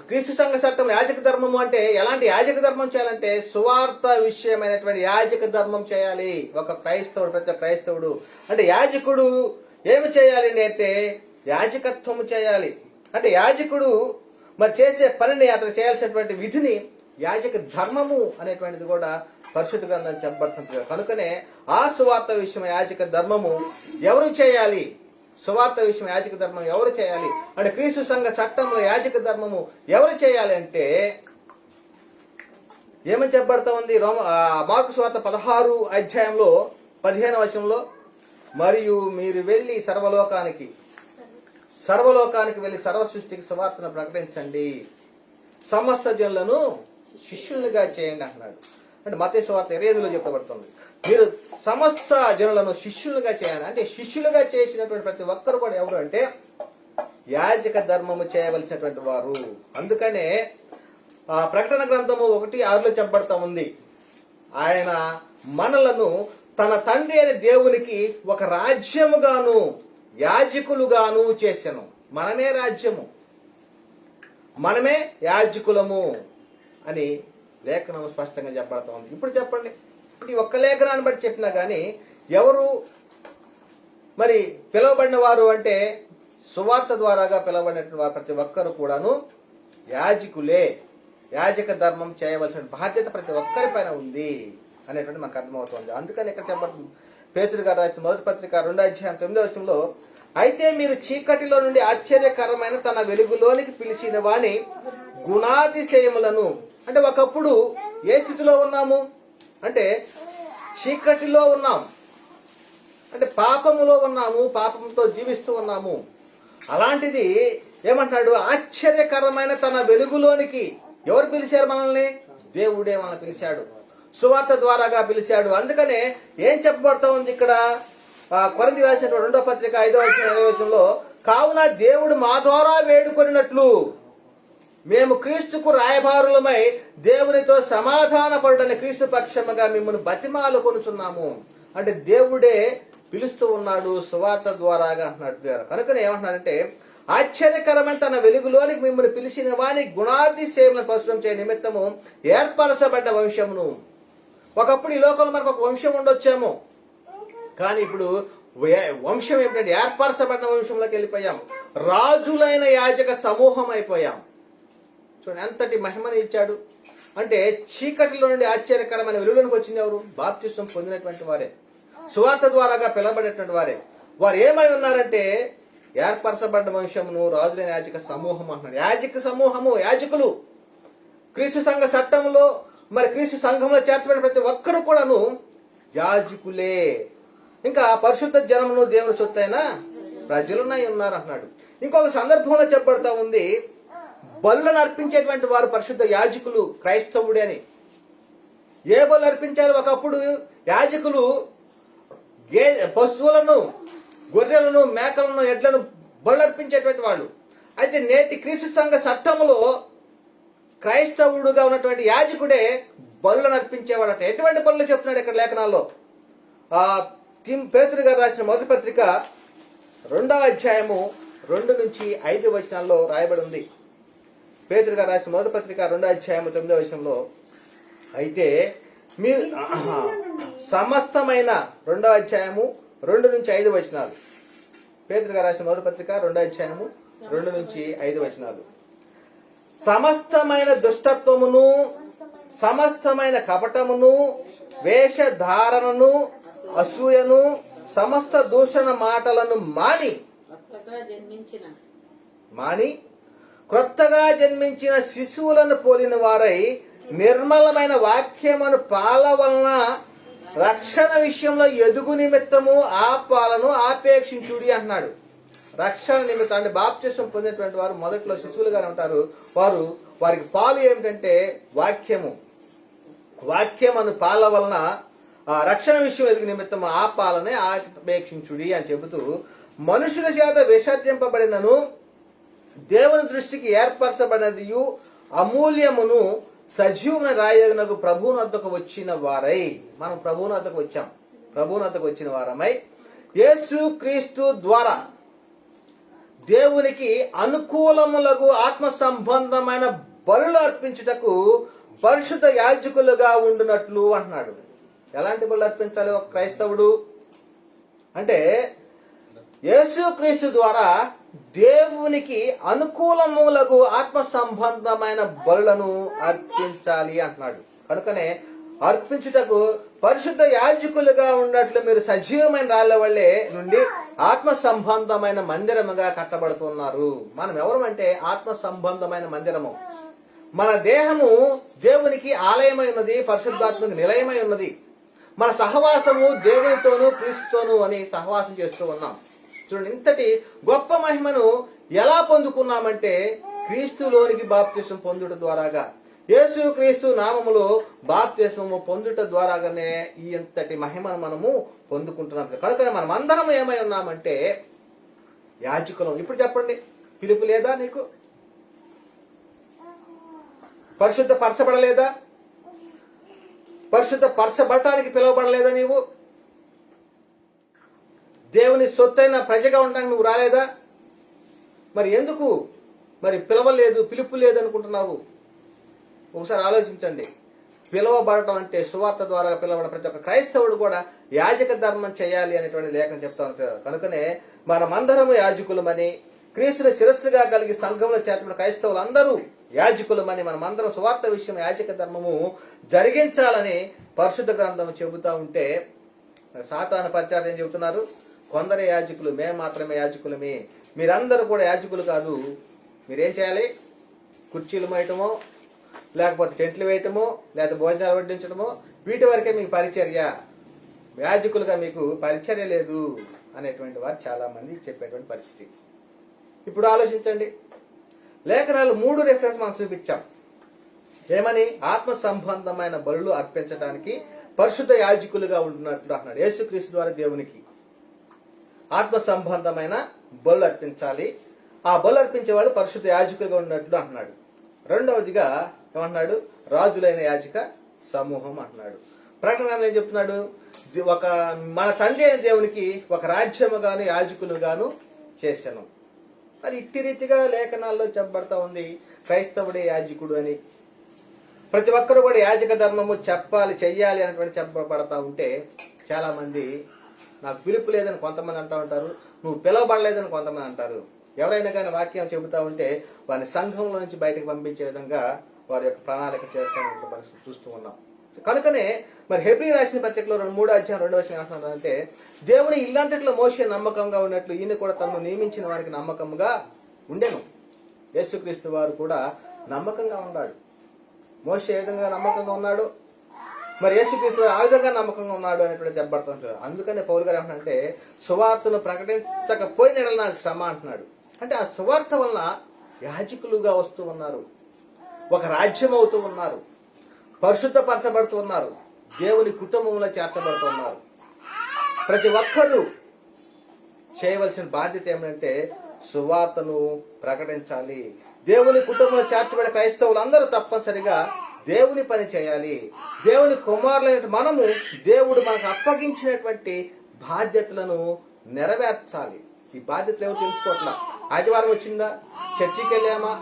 Speaker 2: క్రీస్తు సంఘ చట్టం యాజక ధర్మము అంటే ఎలాంటి యాజక ధర్మం చేయాలంటే సువార్త విషయమైనటువంటి యాజక ధర్మం చేయాలి. ఒక క్రైస్తవుడు, ప్రతి క్రైస్తవుడు అంటే యాజకుడు ఏమి చేయాలి అంటే యాజకత్వము చేయాలి. అంటే యాజకుడు మరి చేసే పనిని, అతను చేయాల్సినటువంటి విధిని యాజక ధర్మము అనేటువంటిది కూడా పరిశుద్ధ గ్రంథం చెప్పబడుతుంది. కనుకనే ఆ సువార్త విషయం యాజక ధర్మము ఎవరు చేయాలి? సువార్త విషయం యాజక ధర్మం ఎవరు చేయాలి అంటే క్రీస్తు సంఘ చట్టంలో యాజక ధర్మము ఎవరు చేయాలి అంటే ఏమని చెప్పబడతా ఉంది? మార్కు సువార్త 16 అధ్యాయంలో 15వ వచనంలో, మరియు మీరు వెళ్ళి సర్వలోకానికి వెళ్ళి సర్వ సృష్టికి సువార్తను ప్రకటించండి, సమస్త జనులను శిష్యులుగా చేయండి అంటున్నాడు. అంటే మత్తయి సువార్త 25లో చెప్పబడుతుంది, మీరు సమస్త జనులను శిష్యులుగా చేయాలి. అంటే శిష్యులుగా చేసినటువంటి ప్రతి ఒక్కరు కూడా ఎవరు అంటే యాజక ధర్మము చేయవలసినటువంటి వారు. అందుకనే ప్రకటన గ్రంథము 1:6లో చెప్పబడతా ఉంది, ఆయన మనలను తన తండ్రి అయిన దేవునికి ఒక రాజ్యముగాను యాజకులుగాను చేసెను. మనమే రాజ్యము, మనమే యాజకులము అని లేఖనం స్పష్టంగా చెప్పబడతా ఉంది. ఇప్పుడు చెప్పండి, ఈ ఒక్క లేఖనాన్ని బట్టి చెప్పినా గానీ ఎవరు మరి పిలువబడిన వారు అంటే సువార్త ద్వారాగా పిలువబడినటువంటి వారు ప్రతి ఒక్కరు కూడాను యాజకులే. యాజక ధర్మం చేయవలసిన బాధ్యత ప్రతి ఒక్కరి పైన ఉంది అనేటువంటి మనకు అర్థమవుతుంది. అందుకని ఇక్కడ చెప్పబడుతుంది, పేతురు గారు రాసిన మొదటి పత్రిక 2వ అధ్యాయం 9వ వచనంలో, అయితే మీరు చీకటిలో నుండి ఆశ్చర్యకరమైన తన వెలుగులోనికి పిలిచిన వాని గుణాతిశయములను. అంటే ఒకప్పుడు ఏ స్థితిలో ఉన్నాము అంటే చీకటిలో ఉన్నాం, అంటే పాపములో ఉన్నాము, పాపంతో జీవిస్తూ ఉన్నాము. అలాంటిది ఏమంటున్నాడు? ఆశ్చర్యకరమైన తన వెలుగులోనికి. ఎవరు పిలిచారు మనల్ని? దేవుడే మనల్ని పిలిచాడు, సువార్త ద్వారాగా పిలిచాడు. అందుకనే ఏం చెప్పబడతా ఉంది ఇక్కడ కొరింథీ రాసిన 2వ పత్రిక 5వ అధ్యాయంలో, కావున దేవుడు మా ద్వారా వేడుకొనినట్లు మేము క్రీస్తుకు రాయబారులమై దేవునితో సమాధాన పడుటని క్రీస్తు పక్షముగా మిమ్మల్ని బతిమాలు కొనుచున్నాము. అంటే దేవుడే పిలుస్తూ ఉన్నాడు సువార్త ద్వారాగా అంటున్నాడు. కనుకనే ఏమంటున్నాడంటే ఆశ్చర్యకరమైన తన వెలుగులోనికి మిమ్మల్ని పిలిచిన వాని గుణాతిశయములను ప్రచురం చేయ నిమిత్తము ఏర్పరచబడ్డ వంశమును. ఒకప్పుడు ఈ లోకంలో మనకు ఒక వంశం ఉండొచ్చేమో, కానీ ఇప్పుడు వంశం ఏమిటంటే ఏర్పరచబడిన వంశంలోకి వెళ్ళిపోయాం, రాజులైన యాజక సమూహం అయిపోయాం. చూడండి ఎంతటి మహిమని ఇచ్చాడు. అంటే చీకటిలో నుండి ఆశ్చర్యకరమైన వెలుగులోకి వచ్చింది ఎవరు? బాప్తిస్వం పొందినటువంటి వారే, సువార్త ద్వారాగా పిలవబడినటువంటి వారే. వారు ఏమై ఉన్నారంటే ఏర్పరచబడ్డ వంశమును, రాజులైన యాజక సమూహం అంటున్నాడు. యాజక సమూహము, యాజకులు క్రీస్తు సంఘ చట్టంలో మరి క్రీస్తు సంఘంలో చేర్చబడిన ప్రతి ఒక్కరు కూడాను యాజకులే. ఇంకా పరిశుద్ధ జనమును దేవుని సొత్తైన ప్రజలునై ఉన్నారు అంటున్నాడు. ఇంకొక సందర్భంలో చెప్పబడతా ఉంది, బలులను అర్పించేటువంటి వారు పరిశుద్ధ యాజకులు క్రైస్తవుడే అని. ఏ బలు అర్పించారు? ఒకప్పుడు యాజకులు పశువులను, గొర్రెలను, మేకలను, ఎడ్లను బలు అర్పించేటువంటి వాళ్ళు. అయితే నేటి క్రీస్తు సంఘ చట్టములో క్రైస్తవుడుగా ఉన్నటువంటి యాజకుడే బలులను అర్పించేవాడట. ఎటువంటి బలులు చెప్తున్నాడు ఇక్కడ లేఖనాల్లో? పేతురు గారు రాసిన మొదటి పత్రిక 2వ అధ్యాయము 2 నుంచి 5 వచనాల్లో రాయబడి ఉంది. పేతురు గారు రాసిన మొదటి పత్రిక 2వ అధ్యాయము 9వ వచనంలో, అయితే మీరు సమస్తమైన 2వ అధ్యాయము 2 నుంచి 5 వచనాలు. పేతురు గారు రాసిన మొదటి పత్రిక 2వ అధ్యాయము 2 నుంచి 5 వచనాలు. సమస్తమైన దుష్టత్వమును, సమస్తమైన కపటమును, వేషధారణను, అసూయను, సమస్త దూషణ మాటలను మాని క్రొత్తగా జన్మించిన శిశువులను పోలిన వారై నిర్మలమైన వాక్యమును పాల వలన రక్షణ విషయంలో ఎదుగు నిమిత్తము ఆ పాలను ఆపేక్షించుడి అంటున్నాడు. రక్షణ నిమిత్తం అంటే బాప్తిస్మం పొందినటువంటి వారు మొదట్లో శిశువులుగానే ఉంటారు. వారికి పాలు ఏమిటంటే వాక్యం అను పాల వలన ఆ రక్షణ విషయం ఎదుగు నిమిత్తం ఆ పాలనే ఆపేక్షించుడి అని చెబుతూ, మనుషుల చేత విసర్జింపబడినను దేవుని దృష్టికి ఏర్పరచబడినదియు అమూల్యమును సజీవమైన రాయనకు ప్రభువునొద్దకు వచ్చిన వారై, మనం ప్రభువునొద్దకు వచ్చిన వారమై యేసు క్రీస్తు ద్వారా దేవునికి అనుకూలములకు ఆత్మ సంబంధమైన బలులు అర్పించుటకు పరిశుద్ధ యాజకులుగా ఉండునట్లు అంటున్నాడు. ఎలాంటి బలు అర్పించాలి ఒక క్రైస్తవుడు అంటే, యేసు క్రీస్తు ద్వారా దేవునికి అనుకూలములకు ఆత్మ సంబంధమైన బలులను అర్పించాలి అంటున్నాడు. కనుకనే అర్పించుటకు పరిశుద్ధ యాజకులుగా ఉన్నట్లు మీరు సజీవమైన రాళ్ల వల్లే నుండి ఆత్మ సంబంధమైన మందిరముగా కట్టబడుతున్నారు. మనం ఎవరమంటే ఆత్మ సంబంధమైన మందిరము. మన దేహము దేవునికి ఆలయమై ఉన్నది, పరిశుద్ధాత్మకు నిలయమై ఉన్నది. మన సహవాసము దేవునితోనూ క్రీస్తుతోనూ అని సహవాసం చేస్తూ ఉన్నాం. చూడండి, ఇంతటి గొప్ప మహిమను ఎలా పొందుకున్నామంటే క్రీస్తులోనికి బాప్తిస్మం పొందుట ద్వారాగా, యేసు క్రీస్తు నామములో బాప్తిస్మము పొందుట ద్వారాగానే ఈ ఇంతటి మహిమను మనము పొందుకుంటున్నాం. కనుక మనం అందరం ఏమై ఉన్నామంటే యాజకులం. ఇప్పుడు చెప్పండి, పిలుపు లేదా నీకు? పరిశుద్ధ పరచబడలేదా? పరిశుద్ధ పరచబడటానికి పిలువబడలేదా? నీవు దేవుని సొత్తైన ప్రజగా ఉండడానికి నువ్వు రాలేదా? మరి ఎందుకు పిలవలేదు, పిలుపు లేదు అనుకుంటున్నావు? ఒకసారి ఆలోచించండి. పిలువబడటం అంటే సువార్త ద్వారా పిలవడం. ప్రతి ఒక్క క్రైస్తవుడు కూడా యాజక ధర్మం చేయాలి అనేటువంటి లేఖనం చెప్తా ఉంటారు. కనుకనే మనమందరము యాజకులమని, క్రీస్తుని శిరస్సుగా కలిగి సంఘంలో చేర్చిన క్రైస్తవులందరూ యాజకులమని, మనమందరం సువార్త విషయం యాజక ధర్మము జరిగించాలని పరిశుద్ధ గ్రంథం చెబుతా ఉంటే, సాతాను పరిచారం ఏం చెబుతున్నారు? కొందరే యాజకులు, మేము మాత్రమే యాజకులమే, మీరందరూ కూడా యాజకులు కాదు. మీరేం చేయాలి? కుర్చీలు మోయటమో, లేకపోతే టెంట్లు వేయటమో, లేకపోతే భోజనాలు వడ్డించడమో, వీటి వరకే మీకు పరిచర్య. యాజకులుగా మీకు పరిచర్య లేదు అనేటువంటి వారు చాలా మంది చెప్పేటువంటి పరిస్థితి. ఇప్పుడు ఆలోచించండి, లేఖనాలు 3 రెఫరెన్స్ మనం చూపించాం. ఏమని? ఆత్మ సంబంధమైన బలులు అర్పించడానికి పరిశుద్ధ యాజకులుగా ఉంటున్నట్లు అన్నాడు. యేసుక్రీస్తు ద్వారా దేవునికి ఆత్మ సంబంధమైన బలు అర్పించాలి. ఆ బలు అర్పించే వాళ్ళు పరిశుద్ధ యాజకులుగా ఉన్నట్లు అంటున్నాడు. రెండవదిగా ఏమంటున్నాడు? రాజులైన యాజక సమూహం అంటున్నాడు. ప్రకటన ఏం చెప్తున్నాడు? మన తండ్రి అయిన దేవునికి ఒక రాజ్యముగాను యాజకులుగాను చేశాను. మరి ఇట్టి రీతిగా లేఖనాల్లో చెప్పబడతా ఉంది క్రైస్తవుడే యాజకుడు అని. ప్రతి ఒక్కరు కూడా యాజక ధర్మము చెప్పాలి, చెయ్యాలి అనేటువంటి చెప్పబడతా ఉంటే, చాలా మంది నాకు పిలుపు లేదని కొంతమంది అంటూ ఉంటారు, నువ్వు పిలవబడలేదని కొంతమంది అంటారు. ఎవరైనా కానీ వాక్యం చెబుతా ఉంటే వారిని సంఘంలో నుంచి బయటకు పంపించే విధంగా వారి యొక్క ప్రణాళిక చేస్తున్న పరిస్థితి చూస్తూ ఉన్నాం. కనుకనే మరి హెబ్రీ రాసిన పత్రికలో 3వ అధ్యాయం 2వ వచనం ఏమంటున్నారంటే, దేవుని ఇల్లంతట్లో మోషే నమ్మకంగా ఉన్నట్లు ఈయన కూడా తనను నియమించిన వారికి నమ్మకంగా ఉండెను. యేసుక్రీస్తు వారు కూడా నమ్మకంగా ఉన్నాడు. మోషే ఏ విధంగా నమ్మకంగా ఉన్నాడు, మరి యేసుక్రీస్తు ఆ విధంగా నమ్మకంగా ఉన్నాడు అనేటువంటి చెప్పబడుతుంటారు. అందుకనే పౌలు గారు ఏమంటే, సువార్తను ప్రకటించకపోయిన నాకు శ్రమ అంటున్నాడు. అంటే ఆ సువార్త వలన యాజకులుగా వస్తూ ఉన్నారు, ఒక రాజ్యం అవుతూ ఉన్నారు, పరిశుద్ధపరచబడుతూ ఉన్నారు, దేవుని కుటుంబంలో చేర్చబడుతున్నారు. ప్రతి ఒక్కరూ చేయవలసిన బాధ్యత ఏమంటే సువార్తను ప్రకటించాలి. దేవుని కుటుంబంలో చేర్చబడే క్రైస్తవులందరూ తప్పనిసరిగా దేవుని పని చేయాలి. దేవుని కుమారులైన మనము దేవుడు మనకు అప్పగించినటువంటి బాధ్యతలను నెరవేర్చాలి. ఈ బాధ్యతలు ఎవరు తెలుసుకోవట్లా. ఆదివారం వచ్చిందా, చర్చికి వెళ్ళామా,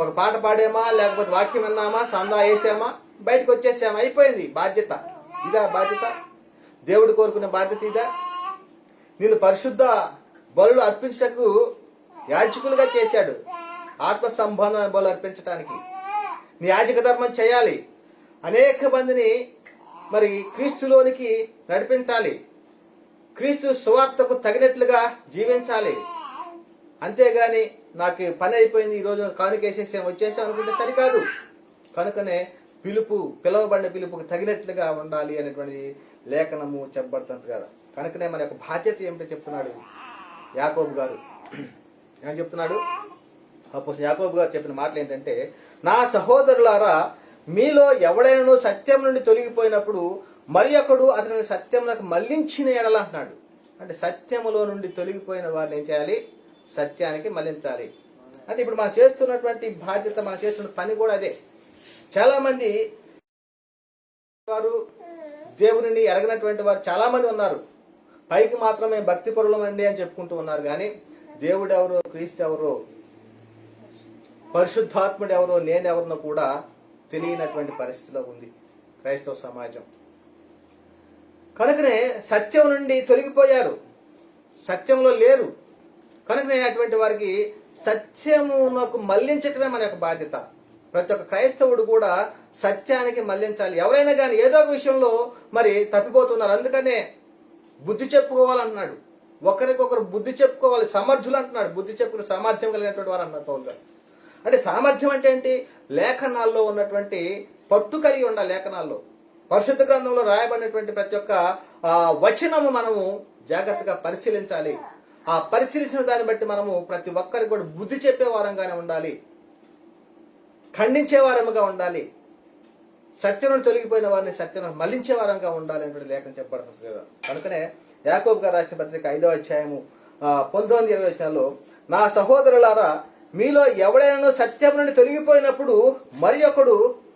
Speaker 2: ఒక పాట పాడామా, లేకపోతే వాక్యం విన్నామా, సందా వేసామా, బయటకు వచ్చేసామా, అయిపోయింది బాధ్యత. ఇదా బాధ్యత? దేవుడు కోరుకునే బాధ్యత ఇదా? నిన్ను పరిశుద్ధ బలులు అర్పించటకు యాజకులుగా చేశాడు, ఆత్మ సంబంధమైన బలు అర్పించటానికి నీ యాజక ధర్మం చేయాలి. అనేక మందిని మరి క్రీస్తులోనికి నడిపించాలి, క్రీస్తు సువార్తకు తగినట్లుగా జీవించాలి. అంతేగాని నాకు పని అయిపోయింది, ఈరోజు కానుకేసేసాం వచ్చేసాం అనుకుంటే సరికాదు. కనుకనే పిలువబడిన పిలుపుకు తగినట్లుగా ఉండాలి అనేటువంటి లేఖనము చెప్పబడుతుంది కదా. కనుకనే మన యొక్క బాధ్యత ఏమిటో చెప్తున్నాడు యాకోబు గారు. ఏం చెప్తున్నాడు? అప్పుడు యాకోబు గారు చెప్పిన మాటలు ఏంటంటే, నా సహోదరులారా, మీలో ఎవడైనా సత్యం నుండి తొలగిపోయినప్పుడు మరి ఒకడు అతని సత్యంలోకి మళ్లించిన ఎడల అంటున్నాడు. అంటే సత్యములో నుండి తొలగిపోయిన వారిని ఏం చేయాలి? సత్యానికి మళ్లించాలి. అంటే ఇప్పుడు మనం చేస్తున్నటువంటి బాధ్యత, మనం చేస్తున్న పని కూడా అదే. చాలా మంది వారు దేవుని ఎరగనటువంటి వారు చాలా మంది ఉన్నారు. పైకి మాత్రమే భక్తి పరులమండి అని చెప్పుకుంటూ ఉన్నారు, కానీ దేవుడు ఎవరో, క్రీస్తు ఎవరో, పరిశుద్ధాత్ముడు ఎవరో, నేనెవరినో కూడా తెలియనటువంటి పరిస్థితిలో ఉంది క్రైస్తవ సమాజం. కనుకనే సత్యం నుండి తొలగిపోయారు, సత్యంలో లేరు. కనుకనే అటువంటి వారికి సత్యమునకు మళ్లించటమే మన యొక్క బాధ్యత. ప్రతి ఒక్క క్రైస్తవుడు కూడా సత్యానికి మళ్లించాలి. ఎవరైనా కానీ ఏదో ఒక విషయంలో మరి తప్పిపోతున్నారు, అందుకనే బుద్ధి చెప్పుకోవాలన్నాడు. ఒకరికొకరు బుద్ధి చెప్పుకోవాలి, సమర్థులు అంటున్నాడు. బుద్ధి చెప్పుకునే సామర్థ్యం కలిగినటువంటి వారు అన్నారు పౌలు గారు. అంటే సామర్థ్యం అంటే ఏంటి? లేఖనాల్లో ఉన్నటువంటి పట్టు కలిగి ఉండాలి. లేఖనాల్లో పరిశుద్ధ గ్రంథంలో రాయబడినటువంటి ప్రతి ఒక్క వచనము మనము జాగ్రత్తగా పరిశీలించాలి. ఆ పరిశీలించిన దాన్ని బట్టి మనము ప్రతి ఒక్కరికి కూడా బుద్ధి చెప్పే వారంగానే ఉండాలి, ఖండించే వారముగా ఉండాలి, సత్యం తొలగిపోయిన వారిని సత్యం మళ్లించే వారంగా ఉండాలి అంటే లేఖనం చెప్పబడుతుంది కదా. కనుకనే యాకోబు గారు రాసిన పత్రిక 5వ అధ్యాయము 19-20 వచనాల్లో, నా సహోదరులారా, మీలో ఎవడైనా సత్యం నుండి తొలగిపోయినప్పుడు మరి ఒకడు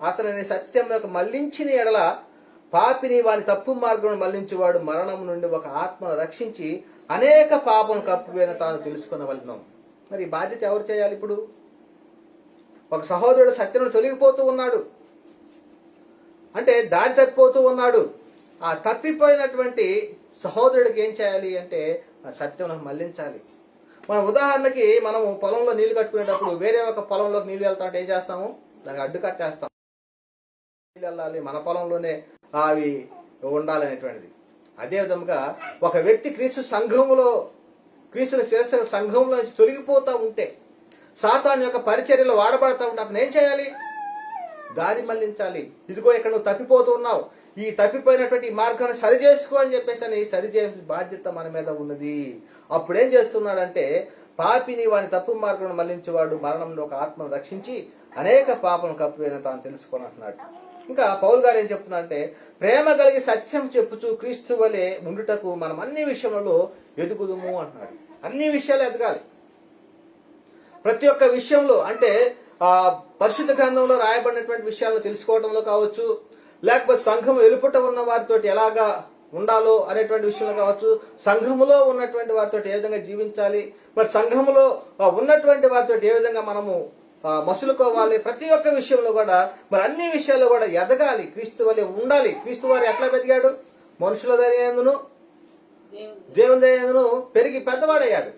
Speaker 2: అతనిని సత్యంలోకి మళ్లించిన ఎడల పాపిని వాని తప్పు మార్గం మళ్లించేవాడు మరణం నుండి ఒక ఆత్మను రక్షించి అనేక పాపం కప్పువేన తాను తెలుసుకునవలెను. మరి ఈ బాధ్యత ఎవరు చేయాలి? ఇప్పుడు ఒక సహోదరుడు సత్యం తొలగిపోతూ ఉన్నాడు అంటే దారి తప్పిపోతూ ఉన్నాడు. ఆ తప్పిపోయినటువంటి సహోదరుడికి ఏం చేయాలి అంటే ఆ సత్యం మళ్లించాలి. మనం ఉదాహరణకి మనము పొలంలో నీళ్లు కట్టుకునేటప్పుడు వేరే ఒక పొలంలోకి నీళ్లు వెళ్తా అంటే ఏం చేస్తాము? దానికి అడ్డు కట్టేస్తాం. నీళ్ళు వెళ్ళాలి, మన పొలంలోనే అవి ఉండాలనేటువంటిది. అదే విధంగా ఒక వ్యక్తి క్రీస్తుని శిరస్సు సంఘంలో నుంచి తొలగిపోతూ ఉంటే, సాతాను యొక్క పరిచర్యలో వాడబడతా ఉంటే అతను ఏం చేయాలి? దారి మళ్లించాలి. ఇదిగో ఇక్కడ నువ్వు తప్పిపోతూ ఉన్నావు, ఈ తప్పిపోయినటువంటి మార్గాన్ని సరి చేసుకో అని చెప్పేసి సరిచేసే బాధ్యత మన మీద ఉన్నది. అప్పుడు ఏం చేస్తున్నాడంటే, పాపిని వాని తప్పు మార్గం మళ్లించేవాడు మరణంలో ఒక ఆత్మను రక్షించి అనేక పాపం కప్పువేన తాను తెలుసుకొని అంటున్నాడు. ఇంకా పౌలు గారు ఏం చెప్తున్నా అంటే, ప్రేమ కలిగి సత్యం చెప్పుచు క్రీస్తు వలె ఉండుటకు మనం అన్ని విషయంలో ఎదుగుదుము అంటున్నాడు. అన్ని విషయాలు ఎదగాలి. ప్రతి ఒక్క విషయంలో అంటే పరిశుద్ధ గ్రంథంలో రాయబడినటువంటి విషయాలను తెలుసుకోవడంలో కావచ్చు, లేకపోతే సంఘం వెలుపుట ఉన్న వారితో ఎలాగా ఉండాలో అనేటువంటి విషయంలో కావచ్చు, సంఘములో ఉన్నటువంటి వారితో ఏ విధంగా జీవించాలి, మరి సంఘములో ఉన్నటువంటి వారితో ఏ విధంగా మనము మసులుకోవాలి, ప్రతి ఒక్క విషయంలో కూడా మరి అన్ని విషయాల్లో కూడా ఎదగాలి, క్రీస్తు వలె ఉండాలి. క్రీస్తు వారు ఎట్లా పెరిగాడు? మనుషుల దయందును దేవుని దయందును పెరిగి పెద్దవాడయ్యాడు.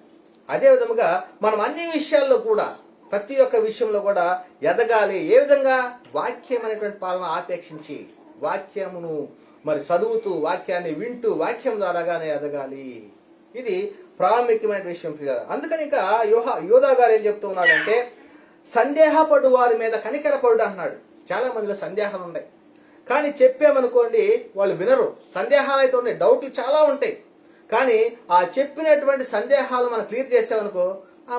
Speaker 2: అదే విధముగా మనం అన్ని విషయాల్లో కూడా ప్రతి ఒక్క విషయంలో కూడా ఎదగాలి. ఏ విధంగా? వాక్యం అనేటువంటి పాలన ఆపేక్షించి వాక్యమును మరి చదువుతూ, వాక్యాన్ని వింటూ, వాక్యం ద్వారాగానే ఎదగాలి. ఇది ప్రాముఖ్యమైన విషయం. అందుకని ఇంకా యోధా గారు ఏం చెప్తూ ఉన్నాడంటే, సందేహపడు వారి మీద కనికరపడు అన్నాడు. చాలా మందిలో సందేహాలు ఉన్నాయి, కానీ చెప్పామనుకోండి వాళ్ళు వినరు. సందేహాలు అయితే ఉన్నాయి, డౌట్లు చాలా ఉంటాయి, కానీ ఆ చెప్పినటువంటి సందేహాలు మనం క్లియర్ చేసామనుకో,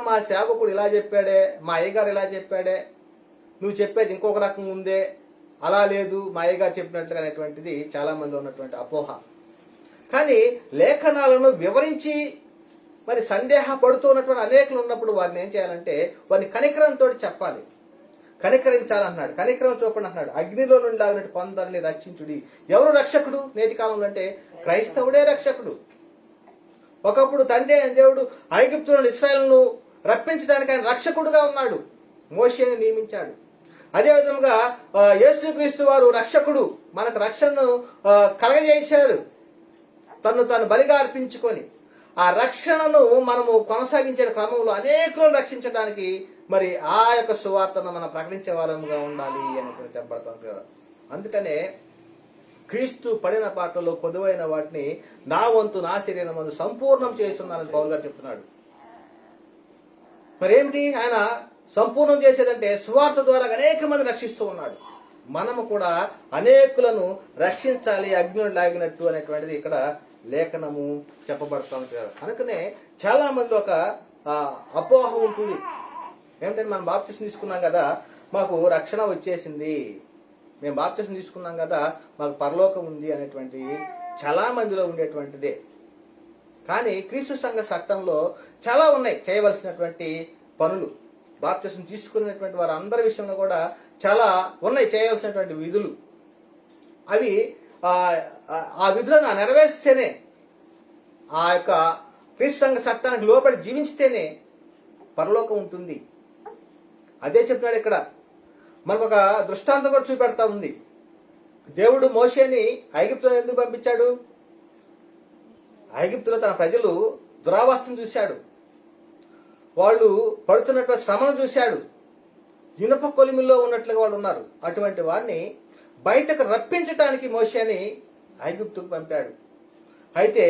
Speaker 2: మా సేవకుడు ఇలా చెప్పాడే, మా అయ్యగారు ఇలా చెప్పాడే, నువ్వు చెప్పేది ఇంకొక రకం ఉందే, అలా లేదు మా అయ్యగారు చెప్పినట్లుగా అనేటువంటిది చాలా మంది ఉన్నటువంటి అపోహ. కానీ లేఖనాలను వివరించి మరి సందేహపడుతూ ఉన్నటువంటి అనేకులు ఉన్నప్పుడు వారిని ఏం చేయాలంటే వారిని కనికరంతో చెప్పాలి. కనికరించాలన్నాడు, కనికరం చూపండి అన్నాడు. అగ్నిలో నుండి లాగినట్టు కొందరిని రక్షించుడి. ఎవరు రక్షకుడు నేటి కాలంలో అంటే? క్రైస్తవుడే రక్షకుడు. ఒకప్పుడు తండ్రి అయిన దేవుడు ఐగుప్తులను ఇశ్రాయేలును రప్పించడానికి ఆయన రక్షకుడుగా ఉన్నాడు, మోషేని నియమించాడు. అదే విధంగా యేసుక్రీస్తు వారు రక్షకుడు, మనకు రక్షణను కలగజేశాడు, తను బలిగా అర్పించుకొని. ఆ రక్షణను మనము కొనసాగించే క్రమంలో అనేకులను రక్షించడానికి మరి ఆ యొక్క సువార్తను మనం ప్రకటించే వారముగా ఉండాలి అని చెప్పబడతాం కదా. అందుకనే క్రీస్తు పడిన పాటలో పొదువైన వాటిని నా వంతు నా శరీరం మందు సంపూర్ణం చేస్తున్నానని పౌలు గారు చెప్తున్నాడు. మరేమిటి ఆయన సంపూర్ణం చేసేదంటే సువార్త ద్వారా అనేక మంది రక్షిస్తూ ఉన్నాడు. మనము కూడా అనేకులను రక్షించాలి అగ్నిని లాగినట్టు అనేటువంటిది ఇక్కడ లేఖనము చెప్పబడుతుంది కదా. కనుకనే చాలా మంది ఒక అపోహ ఉంటుంది ఏమిటంటే, మనం బాప్తిస్మం తీసుకున్నాం కదా మాకు రక్షణ వచ్చేసింది, మేము బాప్తిస్మం తీసుకున్నాం కదా మాకు పరలోకం ఉంది అనేటువంటి చాలా మందిలో ఉండేటువంటిదే. కానీ క్రీస్తు సంఘ చట్టంలో చాలా ఉన్నాయి చేయవలసినటువంటి పనులు. బాప్తిస్మం తీసుకున్నటువంటి వారు అందరి విషయంలో కూడా చాలా ఉన్నాయి చేయవలసినటువంటి విధులు. అవి ఆ విధులను నెరవేర్స్తేనే, ఆ యొక్క క్రీస్తు సంఘ చట్టానికి లోపలి జీవించితేనే పరలోకం ఉంటుంది. అదే చెప్పినాడు ఇక్కడ. మనకు ఒక దృష్టాంతం కూడా చూపెడతా ఉంది. దేవుడు మోషేని ఐగుప్తులో ఎందుకు పంపించాడు? ఐగుప్తులో తన ప్రజలు దురావస్థను చూశాడు, వాళ్ళు పడుతున్నటువంటి శ్రమను చూశాడు, ఇనుప కొలిమిలో ఉన్నట్లుగా వాళ్ళు ఉన్నారు. అటువంటి వారిని బయటకు రప్పించటానికి మోషేని ఐగుప్తుకు పంపాడు. అయితే